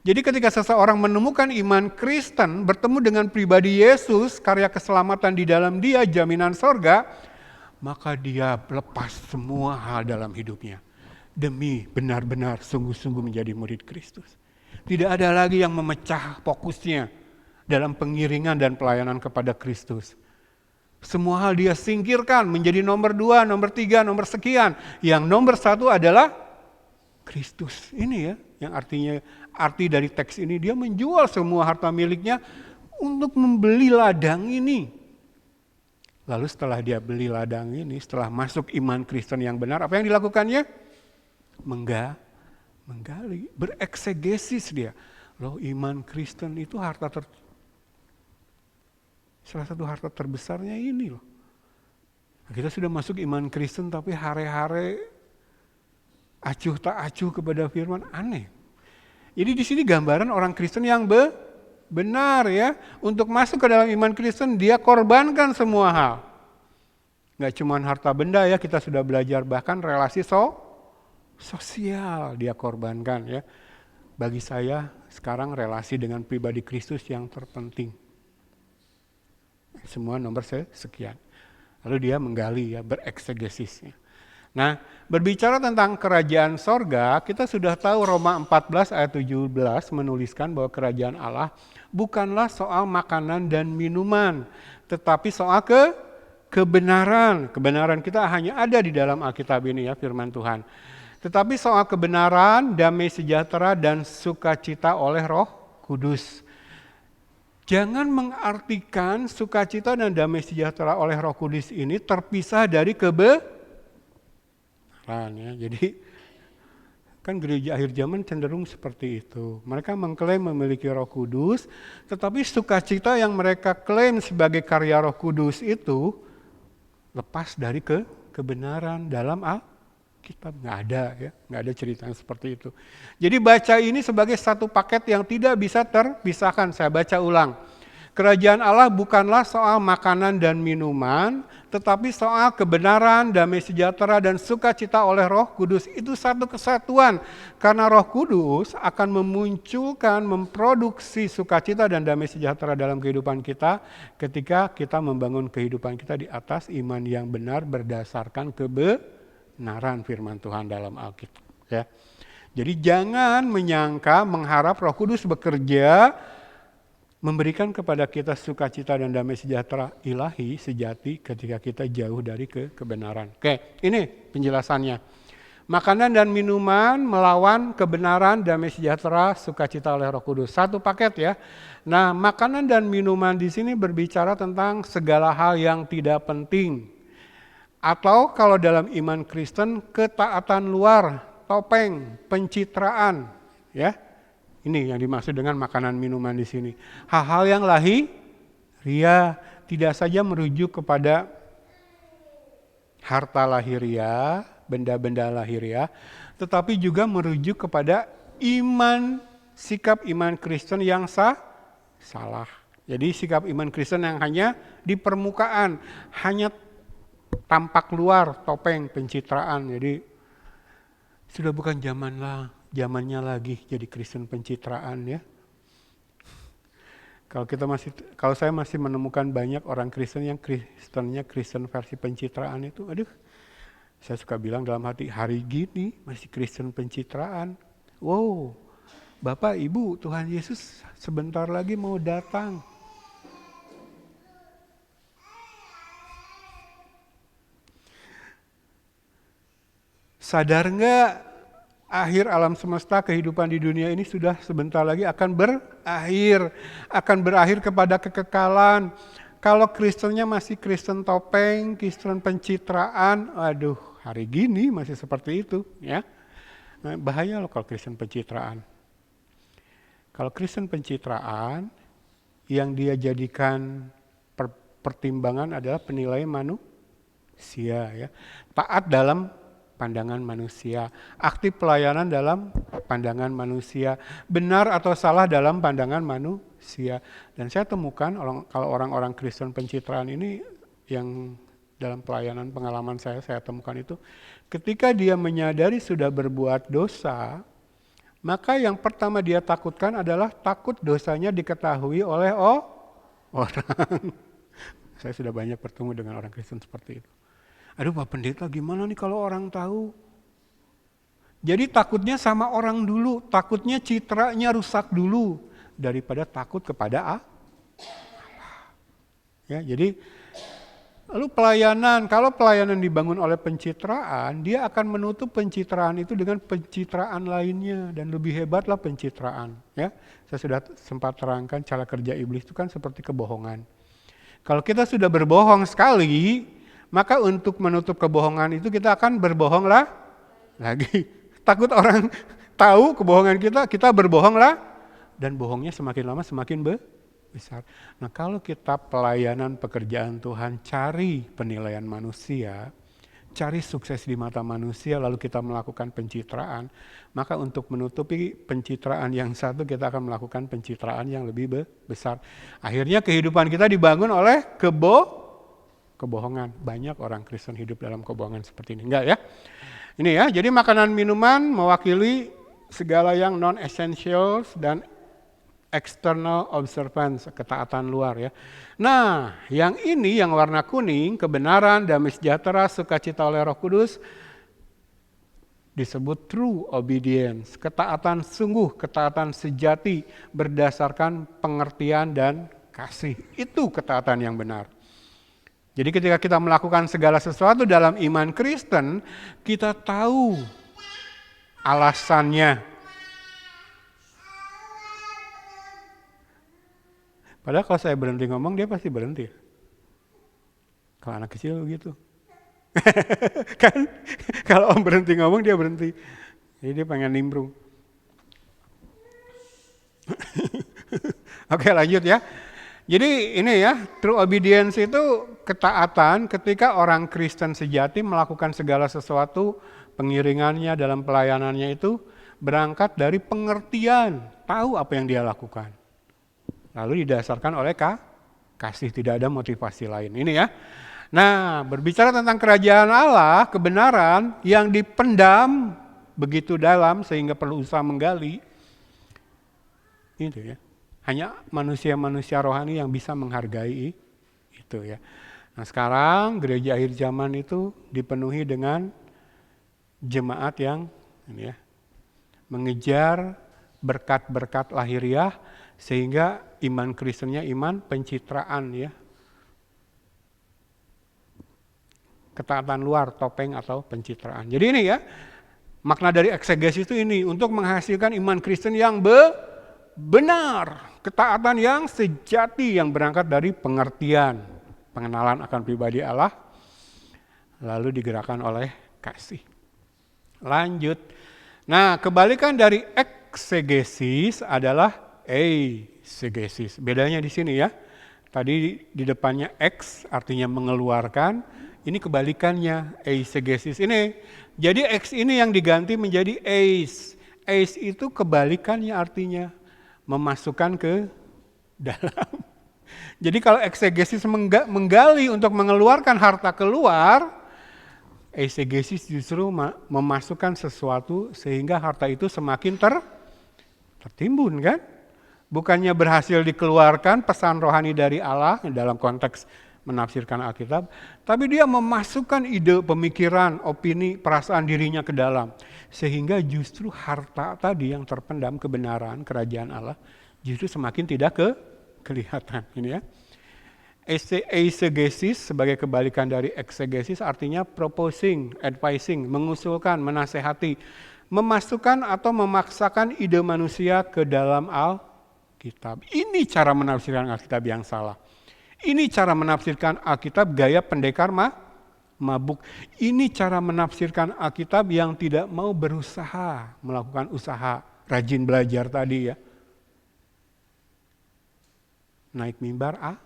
Jadi ketika seseorang menemukan iman Kristen, bertemu dengan pribadi Yesus, karya keselamatan di dalam dia, jaminan sorga, maka dia lepas semua hal dalam hidupnya. Demi benar-benar sungguh-sungguh menjadi murid Kristus. Tidak ada lagi yang memecah fokusnya dalam pengiringan dan pelayanan kepada Kristus. Semua hal dia singkirkan menjadi nomor 2, nomor 3, nomor sekian. Yang nomor 1 adalah Kristus. Ini ya, yang arti dari teks ini, dia menjual semua harta miliknya untuk membeli ladang ini. Lalu setelah dia beli ladang ini, setelah masuk iman Kristen yang benar, apa yang dilakukannya? Menggali, bereksegesis dia. Loh, iman Kristen itu salah satu harta terbesarnya ini loh. Kita sudah masuk iman Kristen tapi hare-hare acuh tak acuh kepada firman, aneh. Jadi di sini gambaran orang Kristen yang benar ya. Untuk masuk ke dalam iman Kristen dia korbankan semua hal. Gak cuma harta benda ya, kita sudah belajar bahkan relasi sosial dia korbankan ya. Bagi saya sekarang relasi dengan pribadi Kristus yang terpenting. Semua nomor sekian. Lalu dia menggali ya, bereksegesisnya. Nah, berbicara tentang kerajaan sorga, kita sudah tahu Roma 14 ayat 17 menuliskan bahwa kerajaan Allah bukanlah soal makanan dan minuman, tetapi soal kebenaran. Kebenaran kita hanya ada di dalam Alkitab ini ya, firman Tuhan. Tetapi soal kebenaran, damai sejahtera, dan sukacita oleh Roh Kudus. Jangan mengartikan sukacita dan damai sejahtera oleh Roh Kudus ini terpisah dari kebenaran. Ya. Jadi kan gereja akhir zaman cenderung seperti itu. Mereka mengklaim memiliki Roh Kudus, tetapi sukacita yang mereka klaim sebagai karya Roh Kudus itu lepas dari kebenaran dalam Alkitab. Nggak ada ya, nggak ada cerita seperti itu. Jadi baca ini sebagai satu paket yang tidak bisa terpisahkan. Saya baca ulang. Kerajaan Allah bukanlah soal makanan dan minuman, tetapi soal kebenaran, damai sejahtera, dan sukacita oleh Roh Kudus. Itu satu kesatuan. Karena Roh Kudus akan memunculkan, memproduksi sukacita dan damai sejahtera dalam kehidupan kita ketika kita membangun kehidupan kita di atas iman yang benar berdasarkan kebenaran firman Tuhan dalam Alkitab. Ya. Jadi jangan menyangka, mengharap Roh Kudus bekerja memberikan kepada kita sukacita dan damai sejahtera ilahi sejati ketika kita jauh dari kebenaran. Oke, ini penjelasannya. Makanan dan minuman melawan kebenaran, damai sejahtera, sukacita oleh Roh Kudus. Satu paket ya. Nah, makanan dan minuman di sini berbicara tentang segala hal yang tidak penting. Atau kalau dalam iman Kristen, ketaatan luar, topeng, pencitraan, ya. Ini yang dimaksud dengan makanan minuman di sini. Hal-hal yang lahiriah tidak saja merujuk kepada harta lahiriah, benda-benda lahiriah, tetapi juga merujuk kepada sikap iman Kristen yang salah. Jadi sikap iman Kristen yang hanya di permukaan, hanya tampak luar, topeng, pencitraan. Jadi sudah bukan zamannya lagi jadi Kristen pencitraan ya. Kalau saya masih menemukan banyak orang Kristen yang Kristennya Kristen versi pencitraan itu, saya suka bilang dalam hati, hari gini masih Kristen pencitraan. Wow, Bapak, Ibu, Tuhan Yesus sebentar lagi mau datang. Sadar nggak? Akhir alam semesta, kehidupan di dunia ini sudah sebentar lagi akan berakhir kepada kekekalan. Kalau Kristennya masih Kristen topeng, Kristen pencitraan, hari gini masih seperti itu, ya. Nah, bahaya loh kalau Kristen pencitraan. Kalau Kristen pencitraan, yang dia jadikan pertimbangan adalah penilaian manusia, ya. Taat dalam pandangan manusia, aktif pelayanan dalam pandangan manusia, benar atau salah dalam pandangan manusia. Dan saya temukan kalau orang-orang Kristen pencitraan ini yang dalam pelayanan pengalaman saya temukan itu, ketika dia menyadari sudah berbuat dosa, maka yang pertama dia takutkan adalah takut dosanya diketahui oleh orang. Saya sudah banyak bertemu dengan orang Kristen seperti itu. Aduh Pak Pendeta, gimana nih kalau orang tahu? Jadi takutnya sama orang dulu, takutnya citranya rusak dulu daripada takut kepada Allah. Ya, jadi lalu kalau pelayanan dibangun oleh pencitraan, dia akan menutup pencitraan itu dengan pencitraan lainnya, dan lebih hebatlah pencitraan. Ya, saya sudah sempat terangkan cara kerja iblis itu kan seperti kebohongan. Kalau kita sudah berbohong sekali, maka untuk menutup kebohongan itu kita akan berbohong lagi. Takut orang tahu kebohongan kita berbohong dan bohongnya semakin lama semakin besar. Nah, kalau kita pelayanan pekerjaan Tuhan cari penilaian manusia, cari sukses di mata manusia, lalu kita melakukan pencitraan, maka untuk menutupi pencitraan yang satu kita akan melakukan pencitraan yang lebih besar. Akhirnya kehidupan kita dibangun oleh kebohongan. Banyak orang Kristen hidup dalam kebohongan seperti ini. Enggak ya? Ini ya, jadi makanan minuman mewakili segala yang non-essentials dan external observance, ketaatan luar ya. Nah, yang ini yang warna kuning, kebenaran, damai sejahtera, sukacita oleh Roh Kudus, disebut true obedience, ketaatan sungguh, ketaatan sejati berdasarkan pengertian dan kasih. Itu ketaatan yang benar. Jadi ketika kita melakukan segala sesuatu dalam iman Kristen, kita tahu alasannya. Padahal kalau saya berhenti ngomong, dia pasti berhenti. Kalau anak kecil begitu. Kan kalau om berhenti ngomong, dia berhenti. Jadi dia pengen nimbrung. Oke, lanjut ya. Jadi ini ya, true obedience itu ketaatan ketika orang Kristen sejati melakukan segala sesuatu, pengiringannya dalam pelayanannya itu berangkat dari pengertian, tahu apa yang dia lakukan. Lalu didasarkan oleh kasih, tidak ada motivasi lain. Ini ya. Nah, berbicara tentang kerajaan Allah, kebenaran yang dipendam begitu dalam sehingga perlu usaha menggali. Itu ya. Hanya manusia-manusia rohani yang bisa menghargai itu ya. Nah, sekarang gereja akhir zaman itu dipenuhi dengan jemaat yang ini ya, mengejar berkat-berkat lahiriah sehingga iman Kristennya iman pencitraan ya. Ketaatan luar, topeng atau pencitraan. Jadi ini ya, makna dari eksegesis itu ini, untuk menghasilkan iman Kristen yang benar, ketaatan yang sejati yang berangkat dari pengertian, pengenalan akan pribadi Allah, lalu digerakkan oleh kasih. Lanjut. Nah, kebalikan dari eksegesis adalah eisegesis. Bedanya di sini ya. Tadi di depannya ex artinya mengeluarkan, ini kebalikannya eisegesis ini. Jadi ex ini yang diganti menjadi eis. Eis itu kebalikannya artinya memasukkan ke dalam. Jadi kalau eksegesis menggali untuk mengeluarkan harta keluar, eisegesis justru memasukkan sesuatu sehingga harta itu semakin tertimbun kan? Bukannya berhasil dikeluarkan pesan rohani dari Allah dalam konteks menafsirkan Alkitab, tapi dia memasukkan ide, pemikiran, opini, perasaan dirinya ke dalam. Sehingga justru harta tadi yang terpendam kebenaran kerajaan Allah justru semakin tidak kelihatan. Ini ya. Eisegesis sebagai kebalikan dari eksegesis artinya proposing, advising, mengusulkan, menasehati, memasukkan atau memaksakan ide manusia ke dalam Alkitab. Ini cara menafsirkan Alkitab yang salah. Ini cara menafsirkan Alkitab gaya pendekar mabuk. Ini cara menafsirkan Alkitab yang tidak mau berusaha, melakukan usaha, rajin belajar tadi ya. Naik mimbar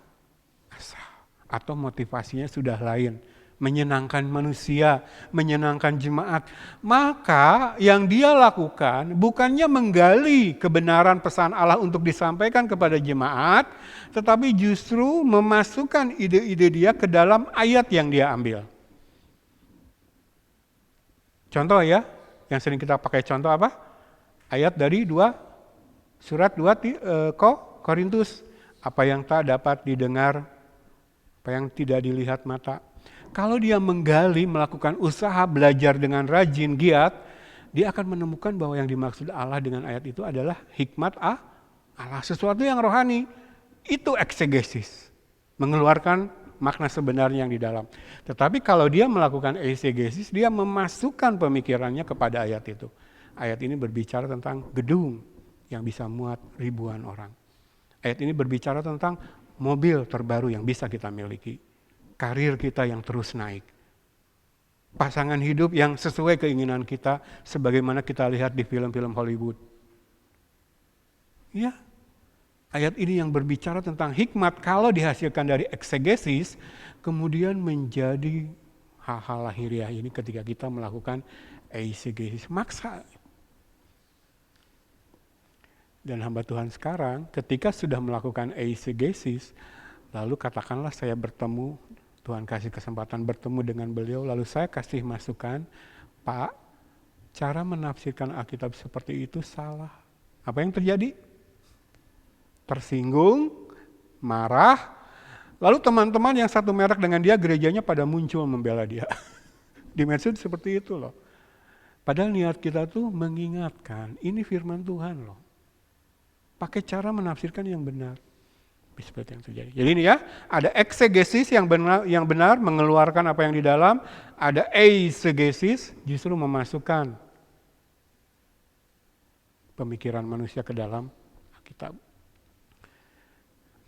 asal. Atau motivasinya sudah lain. Menyenangkan manusia, menyenangkan jemaat. Maka yang dia lakukan bukannya menggali kebenaran pesan Allah untuk disampaikan kepada jemaat, tetapi justru memasukkan ide-ide dia ke dalam ayat yang dia ambil. Contoh ya, yang sering kita pakai contoh apa? Ayat dari surat 2 Korintus. Apa yang tak dapat didengar, apa yang tidak dilihat mata. Kalau dia menggali, melakukan usaha, belajar dengan rajin, giat, dia akan menemukan bahwa yang dimaksud Allah dengan ayat itu adalah hikmat Allah, sesuatu yang rohani. Itu eksegesis, mengeluarkan makna sebenarnya yang di dalam. Tetapi kalau dia melakukan eisegesis, dia memasukkan pemikirannya kepada ayat itu. Ayat ini berbicara tentang gedung yang bisa muat ribuan orang. Ayat ini berbicara tentang mobil terbaru yang bisa kita miliki. Karir kita yang terus naik. Pasangan hidup yang sesuai keinginan kita sebagaimana kita lihat di film-film Hollywood. Ya, ayat ini yang berbicara tentang hikmat kalau dihasilkan dari eksegesis, kemudian menjadi hal-hal lahiriah ini ketika kita melakukan eisegesis. Maksa. Dan hamba Tuhan sekarang ketika sudah melakukan eisegesis, lalu katakanlah saya bertemu, Tuhan kasih kesempatan bertemu dengan beliau, lalu saya kasih masukan, Pak, cara menafsirkan Alkitab seperti itu salah. Apa yang terjadi? Tersinggung, marah, lalu teman-teman yang satu merek dengan dia, gerejanya pada muncul membela dia. Di medsos seperti itu loh. Padahal niat kita tuh mengingatkan, ini firman Tuhan loh. Pakai cara menafsirkan yang benar. Seperti yang terjadi. Jadi ini ya, ada eksegesis yang benar mengeluarkan apa yang di dalam, ada eisegesis justru memasukkan pemikiran manusia ke dalam Alkitab.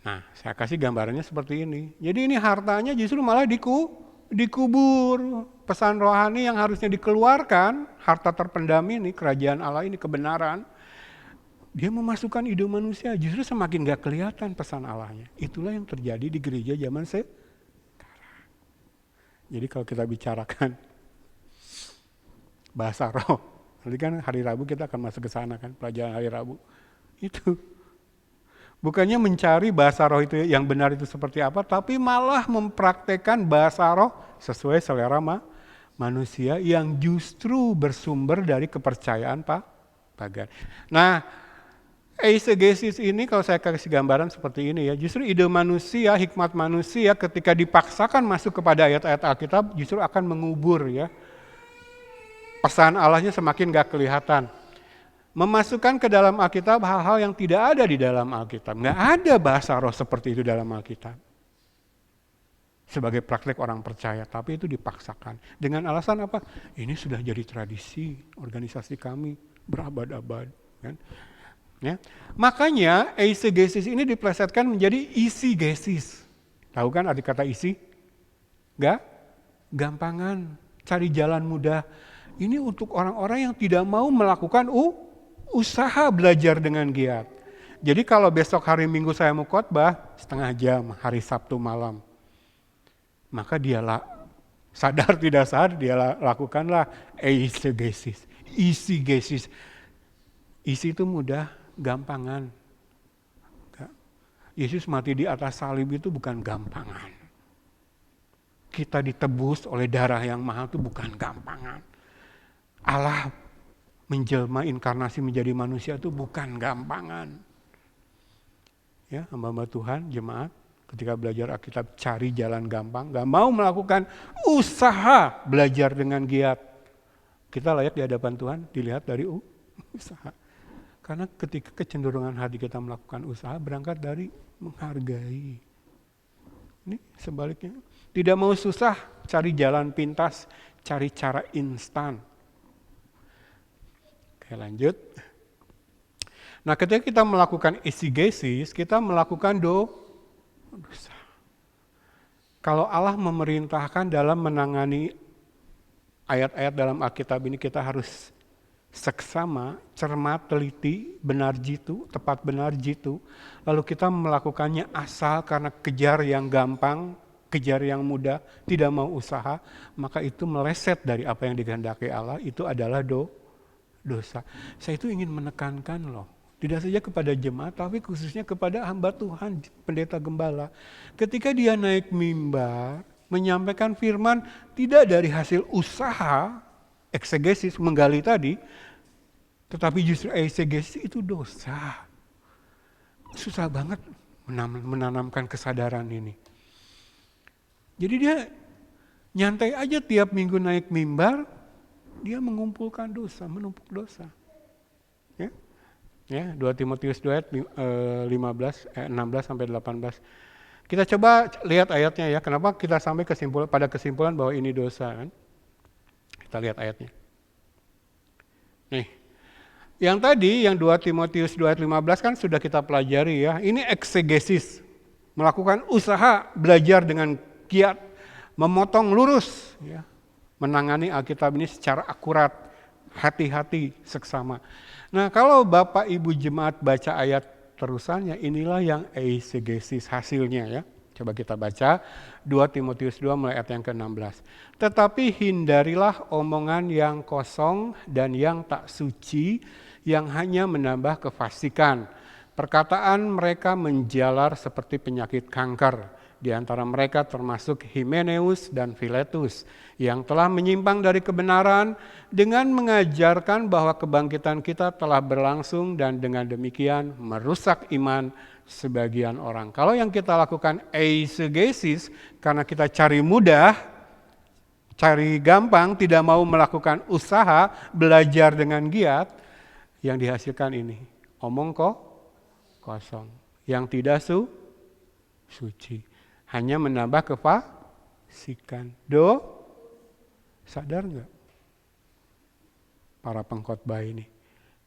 Nah, saya kasih gambarannya seperti ini. Jadi ini hartanya justru malah dikubur. Pesan rohani yang harusnya dikeluarkan, harta terpendam ini, kerajaan Allah ini, kebenaran, dia memasukkan ide manusia, justru semakin gak kelihatan pesan Allahnya. Itulah yang terjadi di gereja zaman sekarang. Jadi kalau kita bicarakan bahasa roh, nanti kan hari Rabu kita akan masuk ke sana kan, pelajaran hari Rabu. Itu bukannya mencari bahasa roh itu yang benar itu seperti apa, tapi malah mempraktekkan bahasa roh sesuai selera manusia yang justru bersumber dari kepercayaan pagan. Nah, eisegesis ini kalau saya kasih gambaran seperti ini ya, justru ide manusia, hikmat manusia ketika dipaksakan masuk kepada ayat-ayat Alkitab justru akan mengubur ya. Pesan Allahnya semakin gak kelihatan. Memasukkan ke dalam Alkitab hal-hal yang tidak ada di dalam Alkitab. Gak ada bahasa roh seperti itu dalam Alkitab. Sebagai praktek orang percaya, tapi itu dipaksakan. Dengan alasan apa? Ini sudah jadi tradisi organisasi kami berabad-abad. Kan? Ya. Makanya eisegesis ini diplesetkan menjadi isigesis. Tahu kan arti kata isi? Gampangan, cari jalan mudah. Ini untuk orang-orang yang tidak mau melakukan usaha belajar dengan giat. Jadi kalau besok hari Minggu saya mau khotbah setengah jam, hari Sabtu malam, maka dia sadar tidak sadar dia lakukanlah eisegesis, isigesis. Isi itu mudah. Gampangan. Yesus mati di atas salib itu bukan gampangan. Kita ditebus oleh darah yang mahal itu bukan gampangan. Allah menjelma inkarnasi menjadi manusia itu bukan gampangan. Ya, hamba-hamba Tuhan, jemaat, ketika belajar Alkitab cari jalan gampang, gak mau melakukan usaha belajar dengan giat. Kita layak di hadapan Tuhan dilihat dari usaha. Karena ketika kecenderungan hati kita melakukan usaha berangkat dari menghargai. Ini sebaliknya. Tidak mau susah, cari jalan pintas, cari cara instan. Oke, lanjut. Nah, ketika kita melakukan eisegesis, kita melakukan dosa. Kalau Allah memerintahkan dalam menangani ayat-ayat dalam Alkitab ini, kita harus seksama, cermat, teliti, benar jitu, tepat benar jitu. Lalu kita melakukannya asal karena kejar yang gampang, kejar yang mudah, tidak mau usaha, maka itu meleset dari apa yang dikehendaki Allah, itu adalah dosa. Saya itu ingin menekankan loh, tidak saja kepada jemaat, tapi khususnya kepada hamba Tuhan, pendeta gembala. Ketika dia naik mimbar, menyampaikan firman tidak dari hasil usaha, eksegesis menggali tadi, tetapi justru eisegesis itu dosa. Susah banget menanamkan kesadaran ini. Jadi dia nyantai aja tiap minggu naik mimbar, dia mengumpulkan dosa, menumpuk dosa. Ya, 2 Timotius 2 ayat 16 sampai 18. Kita coba lihat ayatnya ya, kenapa kita sampai pada kesimpulan bahwa ini dosa kan? Kita lihat ayatnya. Nih, yang tadi, yang 2 Timotius 2 ayat 15 kan sudah kita pelajari ya. Ini eksegesis, melakukan usaha belajar dengan giat, memotong lurus, ya, menangani Alkitab ini secara akurat, hati-hati, seksama. Nah, kalau Bapak Ibu jemaat baca ayat terusannya, inilah yang eisegesis hasilnya ya. Coba kita baca 2 Timotius 2 mulai ayat yang ke-16. Tetapi hindarilah omongan yang kosong dan yang tak suci, yang hanya menambah kefasikan. Perkataan mereka menjalar seperti penyakit kanker. Di antara mereka termasuk Himeneus dan Filetus, yang telah menyimpang dari kebenaran dengan mengajarkan bahwa kebangkitan kita telah berlangsung dan dengan demikian merusak iman sebagian orang. Kalau yang kita lakukan eisegesis karena kita cari mudah, cari gampang, tidak mau melakukan usaha, belajar dengan giat, yang dihasilkan ini. Omong kosong. Yang tidak suci. Hanya menambah kefasikan. Sadar nggak para pengkhotbah ini?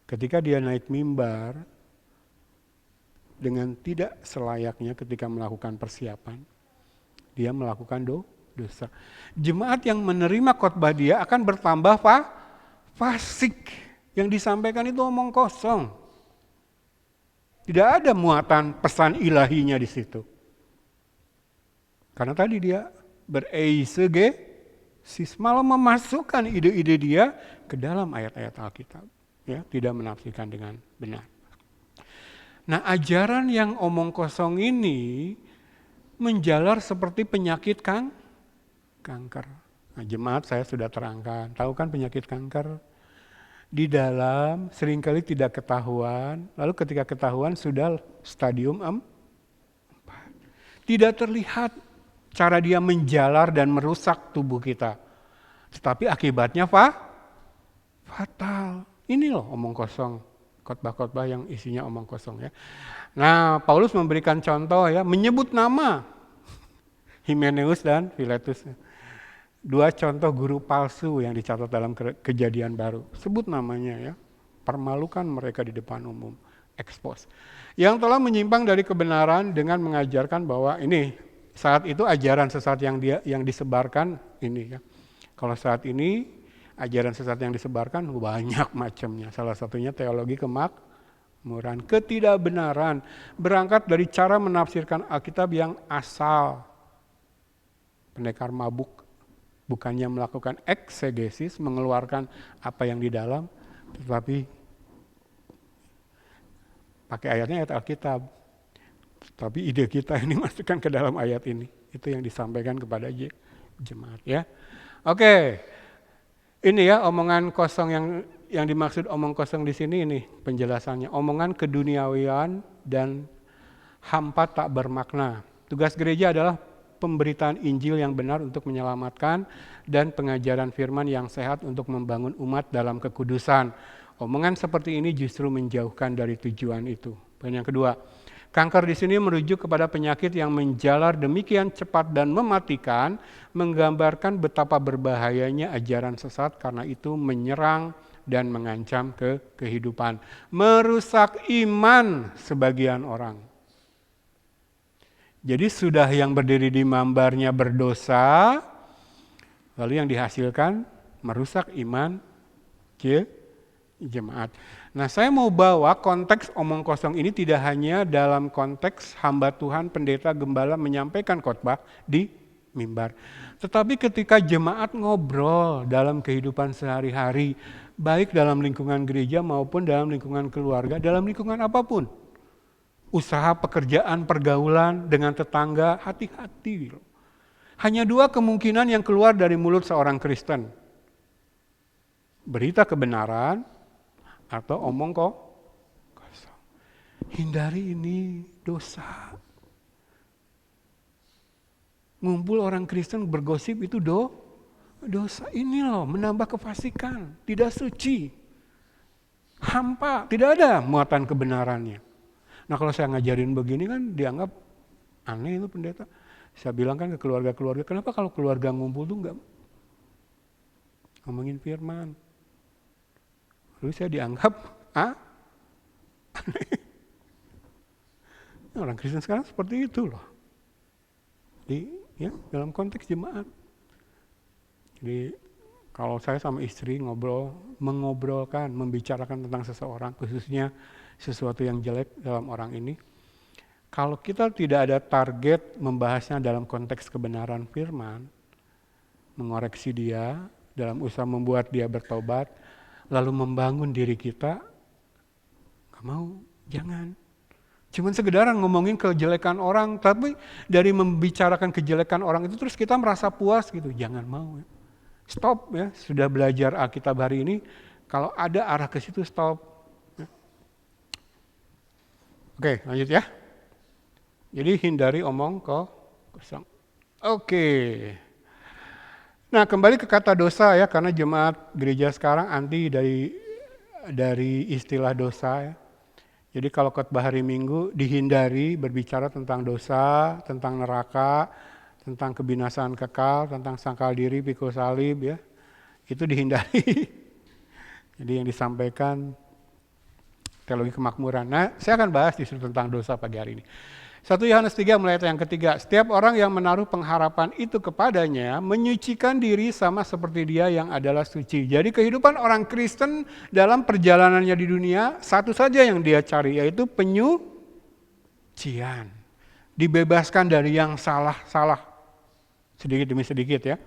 Ketika dia naik mimbar, dengan tidak selayaknya ketika melakukan persiapan, dia melakukan dosa. Jemaat yang menerima khotbah dia akan bertambah fasik. Yang disampaikan itu omong kosong. Tidak ada muatan pesan ilahinya di situ. Karena tadi dia bereisegesis, malah memasukkan ide-ide dia ke dalam ayat-ayat Alkitab. Ya, tidak menafsirkan dengan benar. Nah, ajaran yang omong kosong ini menjalar seperti penyakit kanker. Nah, jemaat saya sudah terangkan, tahu kan penyakit kanker? Di dalam seringkali tidak ketahuan, lalu ketika ketahuan sudah stadium 4. Tidak terlihat cara dia menjalar dan merusak tubuh kita. Tetapi akibatnya fatal. Ini loh omong kosong, khotbah-khotbah yang isinya omong kosong ya. Nah, Paulus memberikan contoh ya, menyebut nama Himeneus dan Filetus. 2 contoh guru palsu yang dicatat dalam Kejadian Baru. Sebut namanya ya. Permalukan mereka di depan umum. Expose. Yang telah menyimpang dari kebenaran dengan mengajarkan bahwa ini saat itu ajaran sesat yang disebarkan ini ya. Kalau saat ini ajaran sesat yang disebarkan banyak macamnya. Salah satunya teologi kemakmuran, ketidakbenaran berangkat dari cara menafsirkan Alkitab yang asal. Pendekar mabuk bukannya melakukan eksegesis, mengeluarkan apa yang di dalam, tetapi pakai ayatnya ayat Alkitab. Tapi ide kita ini masukkan ke dalam ayat ini. Itu yang disampaikan kepada jemaat ya. Oke. Ini ya omongan kosong yang dimaksud omong kosong di sini ini penjelasannya. Omongan keduniawian dan hampa tak bermakna. Tugas gereja adalah pemberitaan Injil yang benar untuk menyelamatkan dan pengajaran firman yang sehat untuk membangun umat dalam kekudusan. Omongan seperti ini justru menjauhkan dari tujuan itu. Poin yang kedua, kanker di sini merujuk kepada penyakit yang menjalar demikian cepat dan mematikan, menggambarkan betapa berbahayanya ajaran sesat karena itu menyerang dan mengancam kehidupan, merusak iman sebagian orang. Jadi sudah yang berdiri di mambarnya berdosa, lalu yang dihasilkan merusak iman jemaat. Nah, saya mau bawa konteks omong kosong ini tidak hanya dalam konteks hamba Tuhan, pendeta, gembala menyampaikan khotbah di mimbar. Tetapi ketika jemaat ngobrol dalam kehidupan sehari-hari, baik dalam lingkungan gereja maupun dalam lingkungan keluarga, dalam lingkungan apapun. Usaha, pekerjaan, pergaulan dengan tetangga, hati-hati. Hanya 2 kemungkinan yang keluar dari mulut seorang Kristen. Berita kebenaran atau omong kosong. Hindari ini dosa. Ngumpul orang Kristen bergosip itu dosa. Ini loh menambah kefasikan, tidak suci. Hampa, tidak ada muatan kebenarannya. Nah, kalau saya ngajarin begini kan dianggap aneh itu pendeta. Saya bilang kan ke keluarga-keluarga, kenapa kalau keluarga ngumpul tuh enggak ngomongin firman? Lalu saya dianggap aneh. Orang Kristen sekarang seperti itu loh. Dalam konteks jemaat. Jadi kalau saya sama istri mengobrolkan, membicarakan tentang seseorang, khususnya sesuatu yang jelek dalam orang ini, kalau kita tidak ada target membahasnya dalam konteks kebenaran firman, mengoreksi dia dalam usaha membuat dia bertobat, lalu membangun diri kita, gak mau, jangan. Cuman sekedaran ngomongin kejelekan orang, tapi dari membicarakan kejelekan orang itu terus kita merasa puas gitu, jangan mau. Stop ya, sudah belajar Alkitab hari ini, kalau ada arah ke situ stop. Oke, lanjut ya. Jadi hindari omong kosong. Oke. Nah, kembali ke kata dosa ya, karena jemaat gereja sekarang anti dari istilah dosa ya. Jadi kalau khotbah hari Minggu dihindari berbicara tentang dosa, tentang neraka, tentang kebinasaan kekal, tentang sangkal diri, pikul salib ya. Itu dihindari. Jadi yang disampaikan teologi kemakmuran. Nah, saya akan bahas justru tentang dosa pagi hari ini. 1 Yohanes 3 mulai ayat yang ketiga. Setiap orang yang menaruh pengharapan itu kepadanya menyucikan diri sama seperti dia yang adalah suci. Jadi kehidupan orang Kristen dalam perjalanannya di dunia satu saja yang dia cari, yaitu penyucian. Dibebaskan dari yang salah-salah. Sedikit demi sedikit ya.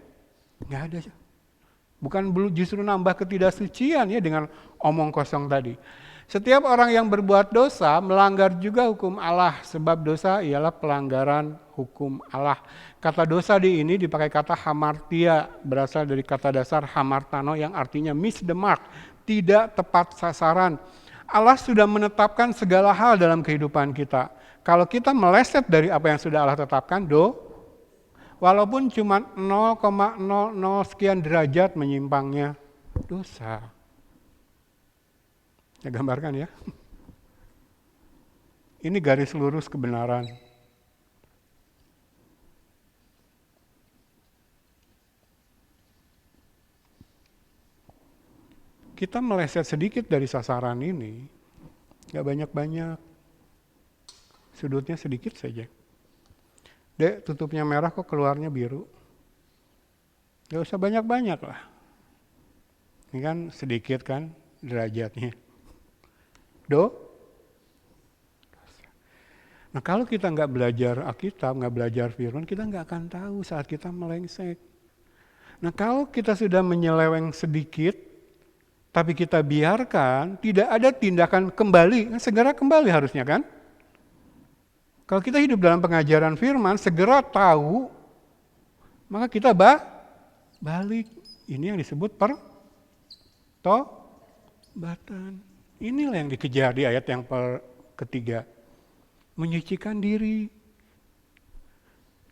Nggak ada. Bukan justru nambah ketidaksucian ya dengan omong kosong tadi. Setiap orang yang berbuat dosa melanggar juga hukum Allah, sebab dosa ialah pelanggaran hukum Allah. Kata dosa di ini dipakai kata hamartia, berasal dari kata dasar hamartano yang artinya miss the mark, tidak tepat sasaran. Allah sudah menetapkan segala hal dalam kehidupan kita. Kalau kita meleset dari apa yang sudah Allah tetapkan, walaupun cuma 0,00 sekian derajat menyimpangnya, dosa. Saya gambarkan ya. Ini garis lurus kebenaran. Kita meleset sedikit dari sasaran ini, gak banyak-banyak. Sudutnya sedikit saja. Dek, tutupnya merah kok keluarnya biru. Gak usah banyak-banyak lah. Ini kan sedikit kan derajatnya. Nah kalau kita nggak belajar Alkitab, nggak belajar firman, kita nggak akan tahu saat kita melengsek. Nah kalau kita sudah menyeleweng sedikit, tapi kita biarkan, tidak ada tindakan kembali, segera kembali harusnya kan? Kalau kita hidup dalam pengajaran firman, segera tahu, maka kita balik. Ini yang disebut pertobatan. Inilah yang dikejar di ayat yang ketiga. Menyucikan diri.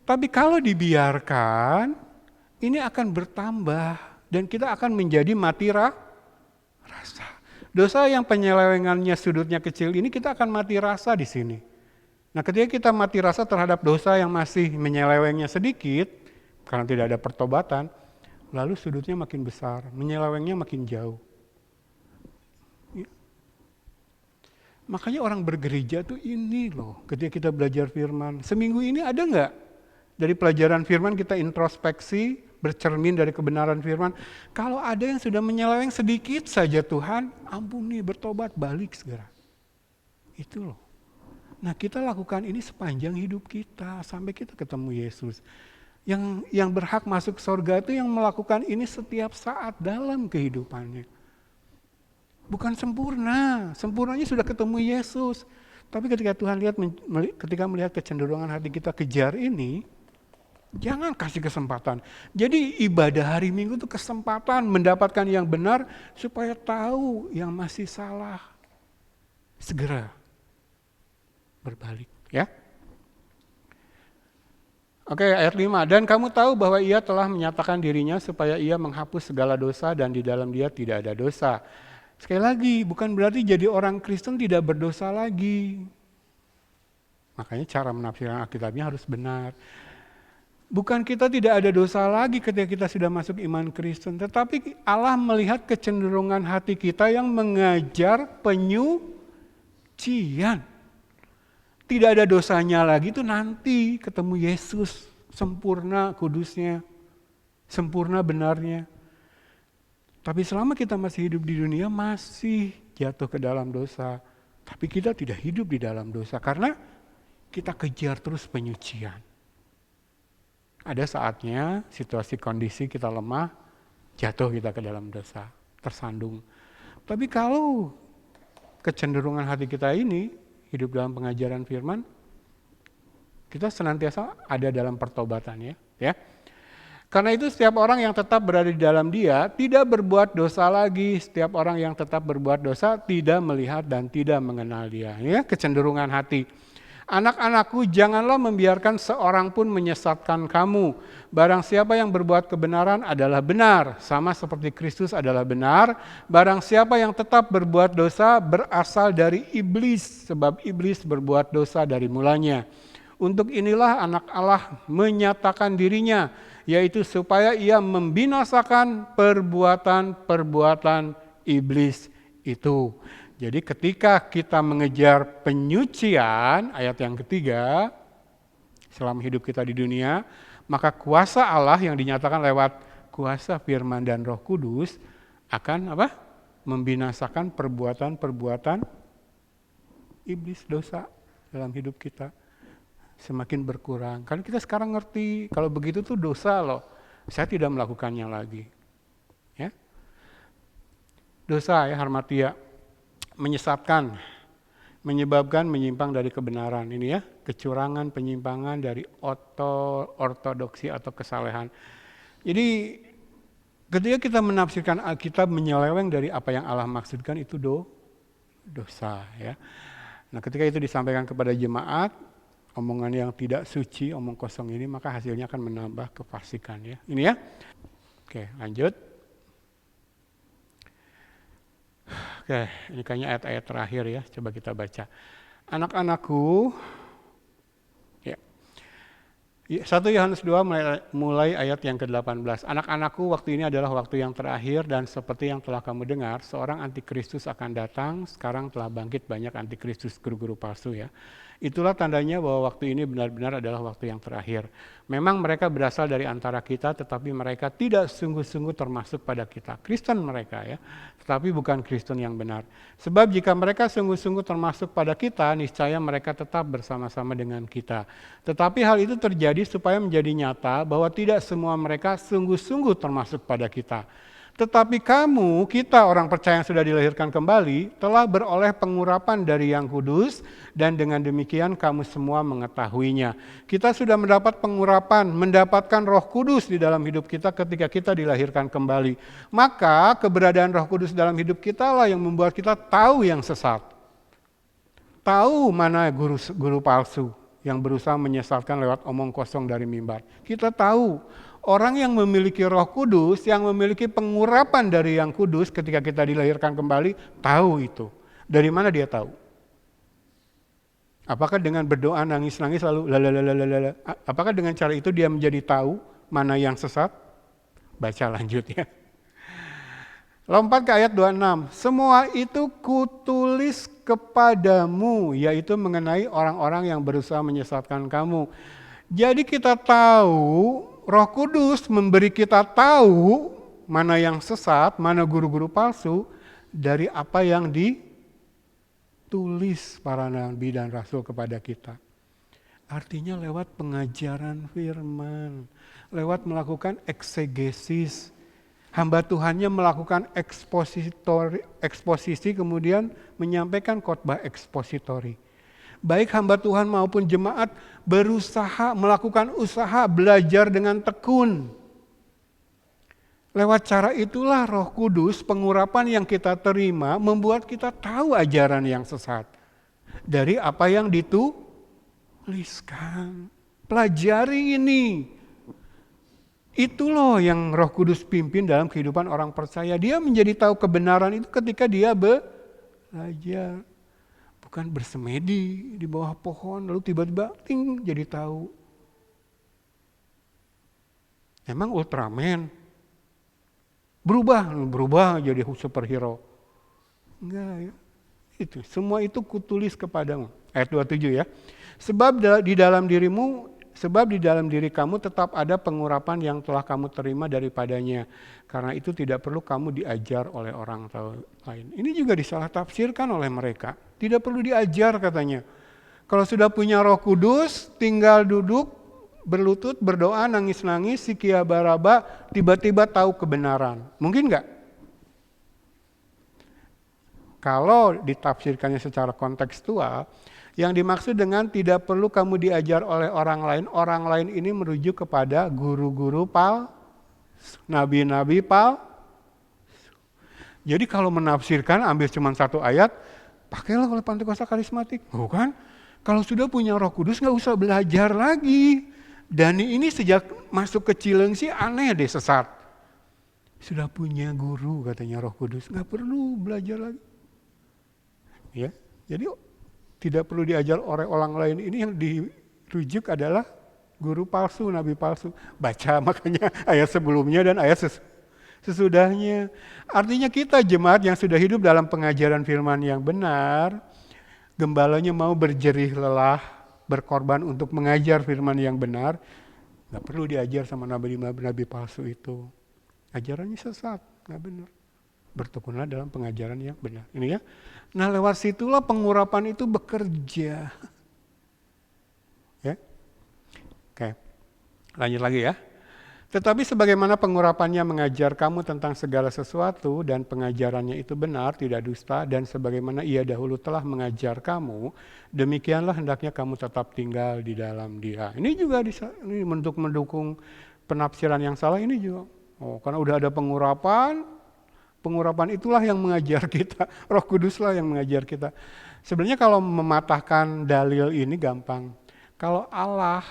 Tapi kalau dibiarkan, ini akan bertambah. Dan kita akan menjadi mati rasa. Dosa yang penyelewengannya sudutnya kecil ini, kita akan mati rasa di sini. Nah ketika kita mati rasa terhadap dosa yang masih menyelewengnya sedikit, karena tidak ada pertobatan, lalu sudutnya makin besar, menyelewengnya makin jauh. Makanya orang bergereja tuh ini loh, ketika kita belajar firman. Seminggu ini ada nggak dari pelajaran firman kita introspeksi, bercermin dari kebenaran firman. Kalau ada yang sudah menyeleweng sedikit saja Tuhan, ampuni, bertobat, balik segera. Itu loh. Nah kita lakukan ini sepanjang hidup kita, sampai kita ketemu Yesus. Yang berhak masuk surga itu yang melakukan ini setiap saat dalam kehidupannya. Bukan sempurna, sempurnanya sudah ketemu Yesus. Tapi ketika Tuhan ketika melihat kecenderungan hati kita kejar ini, jangan kasih kesempatan. Jadi ibadah hari Minggu itu kesempatan mendapatkan yang benar supaya tahu yang masih salah. Segera berbalik ya. Oke, ayat 5. Dan kamu tahu bahwa ia telah menyatakan dirinya supaya ia menghapus segala dosa dan di dalam dia tidak ada dosa. Sekali lagi, bukan berarti jadi orang Kristen tidak berdosa lagi. Makanya cara menafsirkan Alkitabnya harus benar. Bukan kita tidak ada dosa lagi ketika kita sudah masuk iman Kristen. Tetapi Allah melihat kecenderungan hati kita yang mengajar penyucian. Tidak ada dosanya lagi itu nanti ketemu Yesus. Sempurna kudusnya. Sempurna benarnya. Tapi selama kita masih hidup di dunia, masih jatuh ke dalam dosa. Tapi kita tidak hidup di dalam dosa, karena kita kejar terus penyucian. Ada saatnya, situasi kondisi kita lemah, jatuh kita ke dalam dosa, tersandung. Tapi kalau kecenderungan hati kita ini, hidup dalam pengajaran firman, kita senantiasa ada dalam pertobatannya. Ya. Karena itu setiap orang yang tetap berada di dalam dia tidak berbuat dosa lagi. Setiap orang yang tetap berbuat dosa tidak melihat dan tidak mengenal dia. Ya, kecenderungan hati. Anak-anakku, janganlah membiarkan seorang pun menyesatkan kamu. Barang siapa yang berbuat kebenaran adalah benar, sama seperti Kristus adalah benar. Barang siapa yang tetap berbuat dosa berasal dari iblis, sebab iblis berbuat dosa dari mulanya. Untuk inilah anak Allah menyatakan dirinya, yaitu supaya ia membinasakan perbuatan-perbuatan iblis itu. Jadi ketika kita mengejar penyucian, ayat yang ketiga, selama hidup kita di dunia, maka kuasa Allah yang dinyatakan lewat kuasa firman dan Roh Kudus akan apa? Membinasakan perbuatan-perbuatan iblis dosa dalam hidup kita. Semakin berkurang. Kan kita sekarang ngerti kalau begitu tuh dosa loh. Saya tidak melakukannya lagi. Ya. Dosa ya harmatia. Menyesatkan, menyebabkan menyimpang dari kebenaran. Ini ya, kecurangan, penyimpangan dari ortodoksi atau kesalehan. Jadi ketika kita menafsirkan Alkitab menyeleweng dari apa yang Allah maksudkan itu dosa ya. Nah, ketika itu disampaikan kepada jemaat, omongan yang tidak suci, omong kosong ini, maka hasilnya akan menambah kefasikan ya. Ini ya. Oke, lanjut. Oke, ini kayaknya ayat-ayat terakhir ya, coba kita baca. Anak-anakku, ya. 1 Yohanes 2 mulai ayat yang ke-18. Anak-anakku, waktu ini adalah waktu yang terakhir dan seperti yang telah kamu dengar, seorang antikristus akan datang, sekarang telah bangkit banyak antikristus guru-guru palsu ya. Itulah tandanya bahwa waktu ini benar-benar adalah waktu yang terakhir. Memang mereka berasal dari antara kita, tetapi mereka tidak sungguh-sungguh termasuk pada kita. Kristen mereka ya, tetapi bukan Kristen yang benar. Sebab jika mereka sungguh-sungguh termasuk pada kita, niscaya mereka tetap bersama-sama dengan kita. Tetapi hal itu terjadi supaya menjadi nyata bahwa tidak semua mereka sungguh-sungguh termasuk pada kita. Tetapi kita orang percaya yang sudah dilahirkan kembali, telah beroleh pengurapan dari Yang Kudus, dan dengan demikian kamu semua mengetahuinya. Kita sudah mendapat pengurapan, mendapatkan Roh Kudus di dalam hidup kita ketika kita dilahirkan kembali. Maka keberadaan Roh Kudus dalam hidup kita lah yang membuat kita tahu yang sesat. Tahu mana guru palsu yang berusaha menyesatkan lewat omong kosong dari mimbar. Kita tahu. Orang yang memiliki Roh Kudus, yang memiliki pengurapan dari Yang Kudus ketika kita dilahirkan kembali, tahu itu. Dari mana dia tahu? Apakah dengan berdoa nangis-nangis lalu lalalala? Apakah dengan cara itu dia menjadi tahu mana yang sesat? Baca lanjut ya. Lompat ke ayat 26. Semua itu kutulis kepadamu, yaitu mengenai orang-orang yang berusaha menyesatkan kamu. Jadi kita tahu, Roh Kudus memberi kita tahu mana yang sesat, mana guru-guru palsu dari apa yang ditulis para nabi dan rasul kepada kita. Artinya lewat pengajaran firman, lewat melakukan eksegesis. Hamba Tuhannya melakukan eksposisi kemudian menyampaikan khotbah ekspositori. Baik hamba Tuhan maupun jemaat melakukan usaha belajar dengan tekun. Lewat cara itulah Roh Kudus, pengurapan yang kita terima membuat kita tahu ajaran yang sesat. Dari apa yang dituliskan. Pelajari ini. Itu loh yang Roh Kudus pimpin dalam kehidupan orang percaya. Dia menjadi tahu kebenaran itu ketika dia belajar. Bukan bersemedi di bawah pohon, lalu tiba-tiba jadi tahu. Emang Ultraman berubah jadi superhero. Enggak ya. Itu semua itu kutulis kepadamu. Ayat 27 ya. Sebab di dalam diri kamu tetap ada pengurapan yang telah kamu terima daripadanya. Karena itu tidak perlu kamu diajar oleh orang lain. Ini juga disalah tafsirkan oleh mereka. Tidak perlu diajar katanya. Kalau sudah punya Roh Kudus, tinggal duduk, berlutut, berdoa, nangis-nangis, sikia baraba, tiba-tiba tahu kebenaran. Mungkin enggak? Kalau ditafsirkannya secara kontekstual, yang dimaksud dengan tidak perlu kamu diajar oleh orang lain ini merujuk kepada guru-guru nabi-nabi Jadi kalau menafsirkan ambil cuma satu ayat, pakailah oleh Pentakosta karismatik. Bukan, Kalau sudah punya Roh Kudus nggak usah belajar lagi. Dani ini sejak masuk ke Cilengsi aneh deh sesat. Sudah punya guru katanya Roh Kudus, nggak perlu belajar lagi. Ya, jadi tidak perlu diajar oleh orang lain. Ini yang dirujuk adalah guru palsu, nabi palsu. Baca makanya ayat sebelumnya dan ayat sesudahnya. Artinya kita jemaat yang sudah hidup dalam pengajaran firman yang benar, gembalanya mau berjerih lelah, berkorban untuk mengajar firman yang benar, nggak perlu diajar sama nabi-nabi palsu itu. Ajarannya sesat, nggak benar. Bertekunlah dalam pengajaran yang benar. Ini ya. Nah lewat situlah pengurapan itu bekerja. Ya. Oke, lanjut lagi ya. Tetapi sebagaimana pengurapannya mengajar kamu tentang segala sesuatu dan pengajarannya itu benar, tidak dusta, dan sebagaimana ia dahulu telah mengajar kamu, demikianlah hendaknya kamu tetap tinggal di dalam dia. Ini juga ini untuk mendukung penafsiran yang salah ini juga. Karena udah ada pengurapan itulah yang mengajar kita, Roh Kuduslah yang mengajar kita. Sebenarnya kalau mematahkan dalil ini gampang. Kalau Allah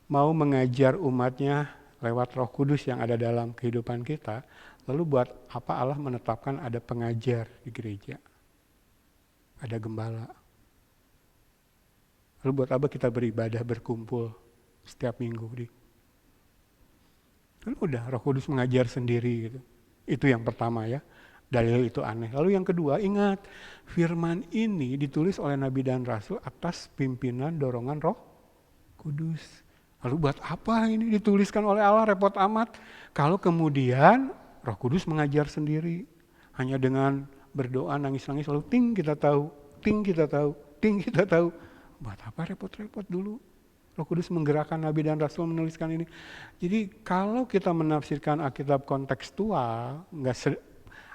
mau mengajar umatnya lewat Roh Kudus yang ada dalam kehidupan kita, lalu buat apa Allah menetapkan ada pengajar di gereja? Ada gembala. Lalu buat apa kita beribadah, berkumpul setiap minggu? Kan udah Roh Kudus mengajar sendiri gitu. Itu yang pertama ya. Dalil itu aneh. Lalu yang kedua, ingat, firman ini ditulis oleh Nabi dan Rasul atas pimpinan dorongan Roh Kudus. Lalu buat apa ini dituliskan oleh Allah, repot amat. Kalau kemudian Roh Kudus mengajar sendiri. Hanya dengan berdoa, nangis-nangis, lalu ting kita tahu. Buat apa repot-repot dulu? Roh Kudus menggerakkan Nabi dan Rasul menuliskan ini. Jadi kalau kita menafsirkan Alkitab kontekstual, nggak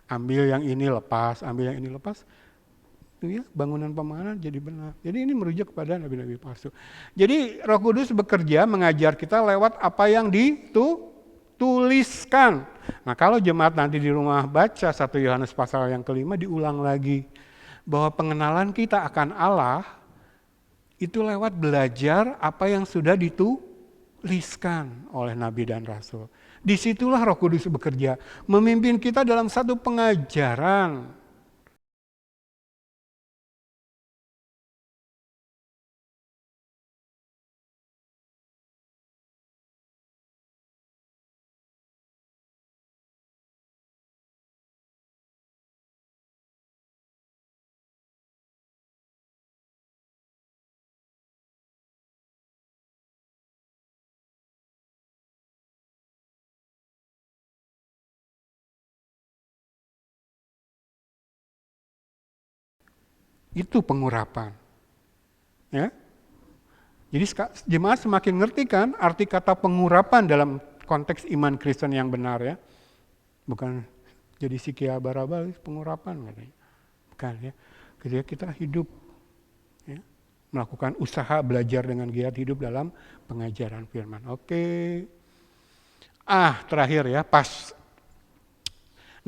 ambil yang ini lepas, ya, bangunan pemahaman jadi benar. Jadi ini merujuk kepada nabi-nabi palsu. Jadi Roh Kudus bekerja mengajar kita lewat apa yang dituliskan. Nah kalau jemaat nanti di rumah baca 1 Yohanes pasal yang kelima diulang lagi. Bahwa pengenalan kita akan Allah itu lewat belajar apa yang sudah dituliskan oleh nabi dan rasul. Disitulah Roh Kudus bekerja. Memimpin kita dalam satu pengajaran. Itu pengurapan. Ya. Jadi jemaat semakin ngerti kan arti kata pengurapan dalam konteks iman Kristen yang benar ya. Bukan jadi sikia barabal, pengurapan katanya. Bukan ya. Ketika kita hidup ya, melakukan usaha belajar dengan giat hidup dalam pengajaran firman. Oke. Terakhir ya, pas.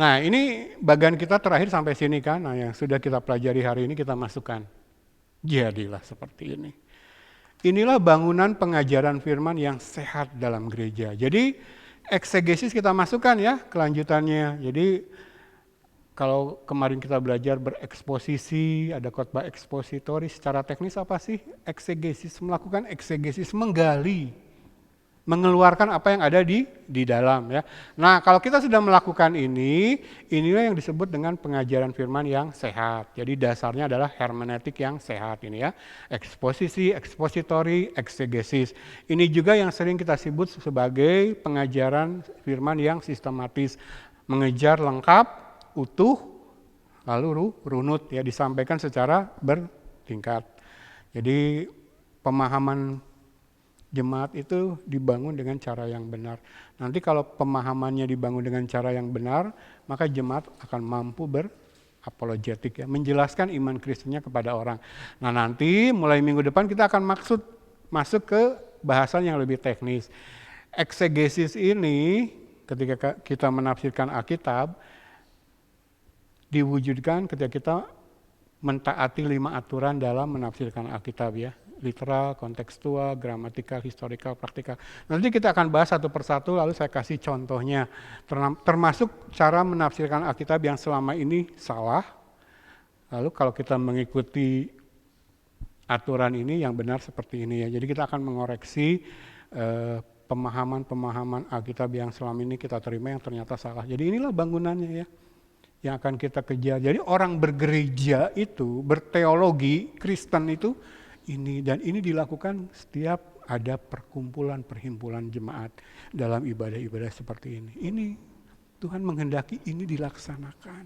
Nah, ini bagian kita terakhir sampai sini kan. Nah, yang sudah kita pelajari hari ini kita masukkan. Jadilah seperti ini. Inilah bangunan pengajaran firman yang sehat dalam gereja. Jadi eksegesis kita masukkan ya kelanjutannya. Jadi kalau kemarin kita belajar bereksposisi, ada khotbah ekspositori, secara teknis apa sih eksegesis? Melakukan eksegesis, menggali, mengeluarkan apa yang ada di dalam ya. Nah kalau kita sudah melakukan ini, inilah yang disebut dengan pengajaran firman yang sehat. Jadi dasarnya adalah hermeneutik yang sehat ini ya. Eksposisi, ekspositori, eksegesis. Ini juga yang sering kita sebut sebagai pengajaran firman yang sistematis. Mengejar lengkap, utuh, lalu runut ya, disampaikan secara bertingkat. Jadi pemahaman jemaat itu dibangun dengan cara yang benar. Nanti kalau pemahamannya dibangun dengan cara yang benar, maka jemaat akan mampu berapologetik ya, menjelaskan iman Kristennya kepada orang. Nah nanti mulai minggu depan kita akan masuk ke bahasan yang lebih teknis. Eksegesis ini ketika kita menafsirkan Alkitab diwujudkan ketika kita mentaati 5 aturan dalam menafsirkan Alkitab ya. Literal, kontekstual, gramatikal, historikal, praktikal. Nanti kita akan bahas satu persatu, lalu saya kasih contohnya. Termasuk cara menafsirkan Alkitab yang selama ini salah. Lalu kalau kita mengikuti aturan ini yang benar seperti ini ya. Jadi kita akan mengoreksi pemahaman-pemahaman Alkitab yang selama ini kita terima yang ternyata salah. Jadi inilah bangunannya ya, yang akan kita kejar. Jadi orang bergereja itu, berteologi, Kristen itu, ini dan ini dilakukan setiap ada perkumpulan jemaat dalam ibadah-ibadah seperti ini. Ini Tuhan menghendaki ini dilaksanakan.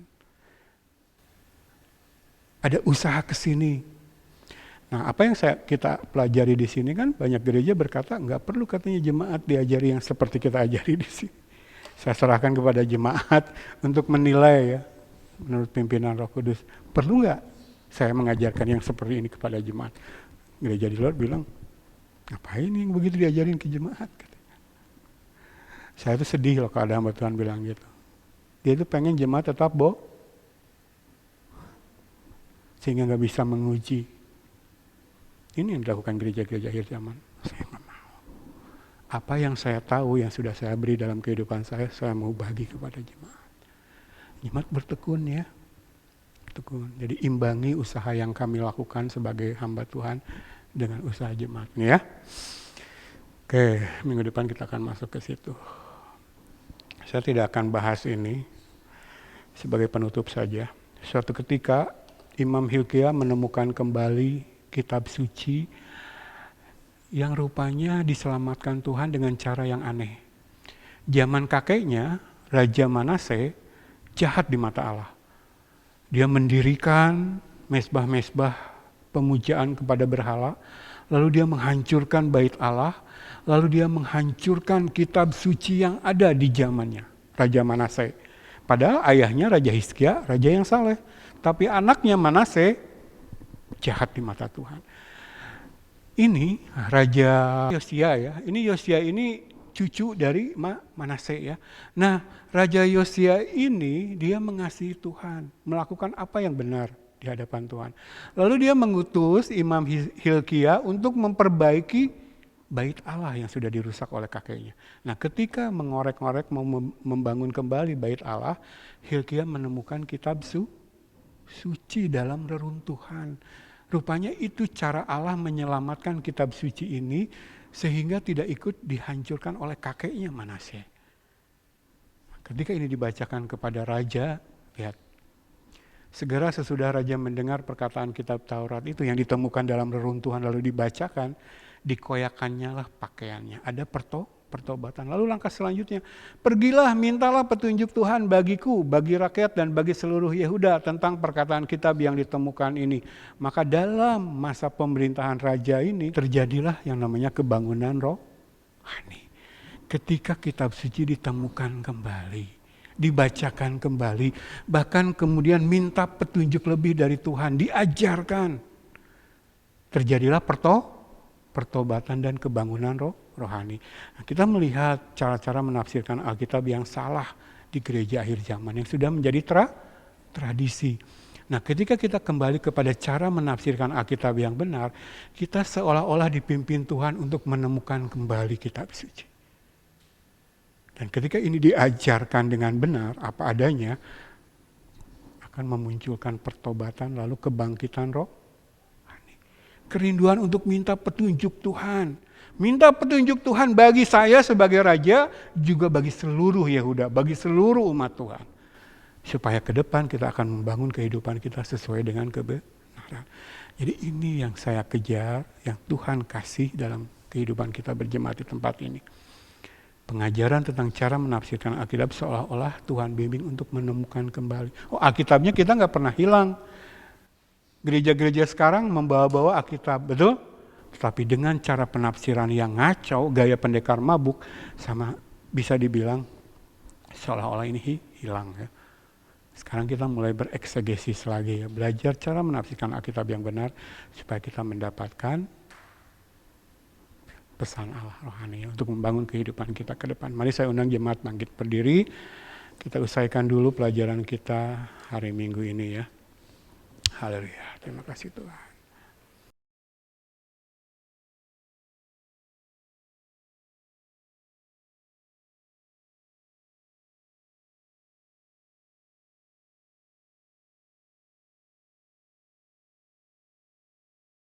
Ada usaha ke sini. Nah, apa yang kita pelajari di sini kan banyak gereja berkata nggak perlu katanya jemaat diajari yang seperti kita ajari di sini. Saya serahkan kepada jemaat untuk menilai ya, menurut pimpinan Roh Kudus. Perlu nggak saya mengajarkan yang seperti ini kepada jemaat? Gereja di luar bilang, ngapain yang begitu diajarin ke jemaat? Saya tuh sedih loh kalau ada hamba Tuhan bilang gitu. Dia tuh pengen jemaat tetap sehingga nggak bisa menguji. Ini yang dilakukan gereja-gereja akhir zaman. Saya nggak mau. Apa yang saya tahu, yang sudah saya beri dalam kehidupan saya mau bagi kepada jemaat. Jemaat bertekun ya. Tekun. Jadi imbangi usaha yang kami lakukan sebagai hamba Tuhan dengan usaha jemaat ya. Oke, minggu depan kita akan masuk ke situ. Saya tidak akan bahas ini sebagai penutup saja. Suatu ketika Imam Hilkia menemukan kembali kitab suci yang rupanya diselamatkan Tuhan dengan cara yang aneh. Zaman kakeknya, Raja Manase, jahat di mata Allah. Dia mendirikan mezbah-mezbah pemujaan kepada berhala, lalu dia menghancurkan bait Allah, lalu dia menghancurkan kitab suci yang ada di zamannya, Raja Manase. Padahal ayahnya Raja Hizkia, raja yang saleh, tapi anaknya Manase jahat di mata Tuhan. Ini Raja Yosia ya, Yosia ini cucu dari Manase ya. Nah, Raja Yosia ini dia mengasihi Tuhan, melakukan apa yang benar di hadapan Tuhan. Lalu dia mengutus Imam Hilkia untuk memperbaiki bait Allah yang sudah dirusak oleh kakeknya. Nah, ketika mengorek-ngorek mau membangun kembali bait Allah, Hilkia menemukan kitab suci dalam reruntuhan. Rupanya itu cara Allah menyelamatkan kitab suci ini sehingga tidak ikut dihancurkan oleh kakeknya Manase. Ketika ini dibacakan kepada raja, lihat. Segera sesudah raja mendengar perkataan kitab Taurat itu yang ditemukan dalam reruntuhan lalu dibacakan, dikoyakannya lah pakaiannya. Ada pertobatan. Lalu langkah selanjutnya, pergilah mintalah petunjuk Tuhan bagiku, bagi rakyat dan bagi seluruh Yehuda tentang perkataan kitab yang ditemukan ini. Maka dalam masa pemerintahan raja ini terjadilah yang namanya kebangunan rohani. Ketika kitab suci ditemukan kembali, dibacakan kembali, bahkan kemudian minta petunjuk lebih dari Tuhan, diajarkan. Terjadilah pertobatan dan kebangunan rohani. Nah, kita melihat cara-cara menafsirkan Alkitab yang salah di gereja akhir zaman yang sudah menjadi tradisi. Nah, ketika kita kembali kepada cara menafsirkan Alkitab yang benar, kita seolah-olah dipimpin Tuhan untuk menemukan kembali kitab suci. Dan ketika ini diajarkan dengan benar, apa adanya, akan memunculkan pertobatan lalu kebangkitan rohani. Kerinduan untuk minta petunjuk Tuhan. Minta petunjuk Tuhan bagi saya sebagai raja, juga bagi seluruh Yehuda, bagi seluruh umat Tuhan. Supaya ke depan kita akan membangun kehidupan kita sesuai dengan kebenaran. Jadi ini yang saya kejar, yang Tuhan kasih dalam kehidupan kita berjemaat di tempat ini. Pengajaran tentang cara menafsirkan Alkitab seolah-olah Tuhan bimbing untuk menemukan kembali. Oh, Alkitabnya kita nggak pernah hilang. Gereja-gereja sekarang membawa-bawa Alkitab, betul? Tetapi dengan cara penafsiran yang ngaco, gaya pendekar mabuk, sama bisa dibilang seolah-olah ini hilang ya. Sekarang kita mulai bereksegesis lagi ya, belajar cara menafsirkan Alkitab yang benar supaya kita mendapatkan pesan Allah rohani untuk membangun kehidupan kita ke depan. Mari saya undang jemaat bangkit berdiri. Kita usaikan dulu pelajaran kita hari Minggu ini ya. Haleluya. Terima kasih Tuhan.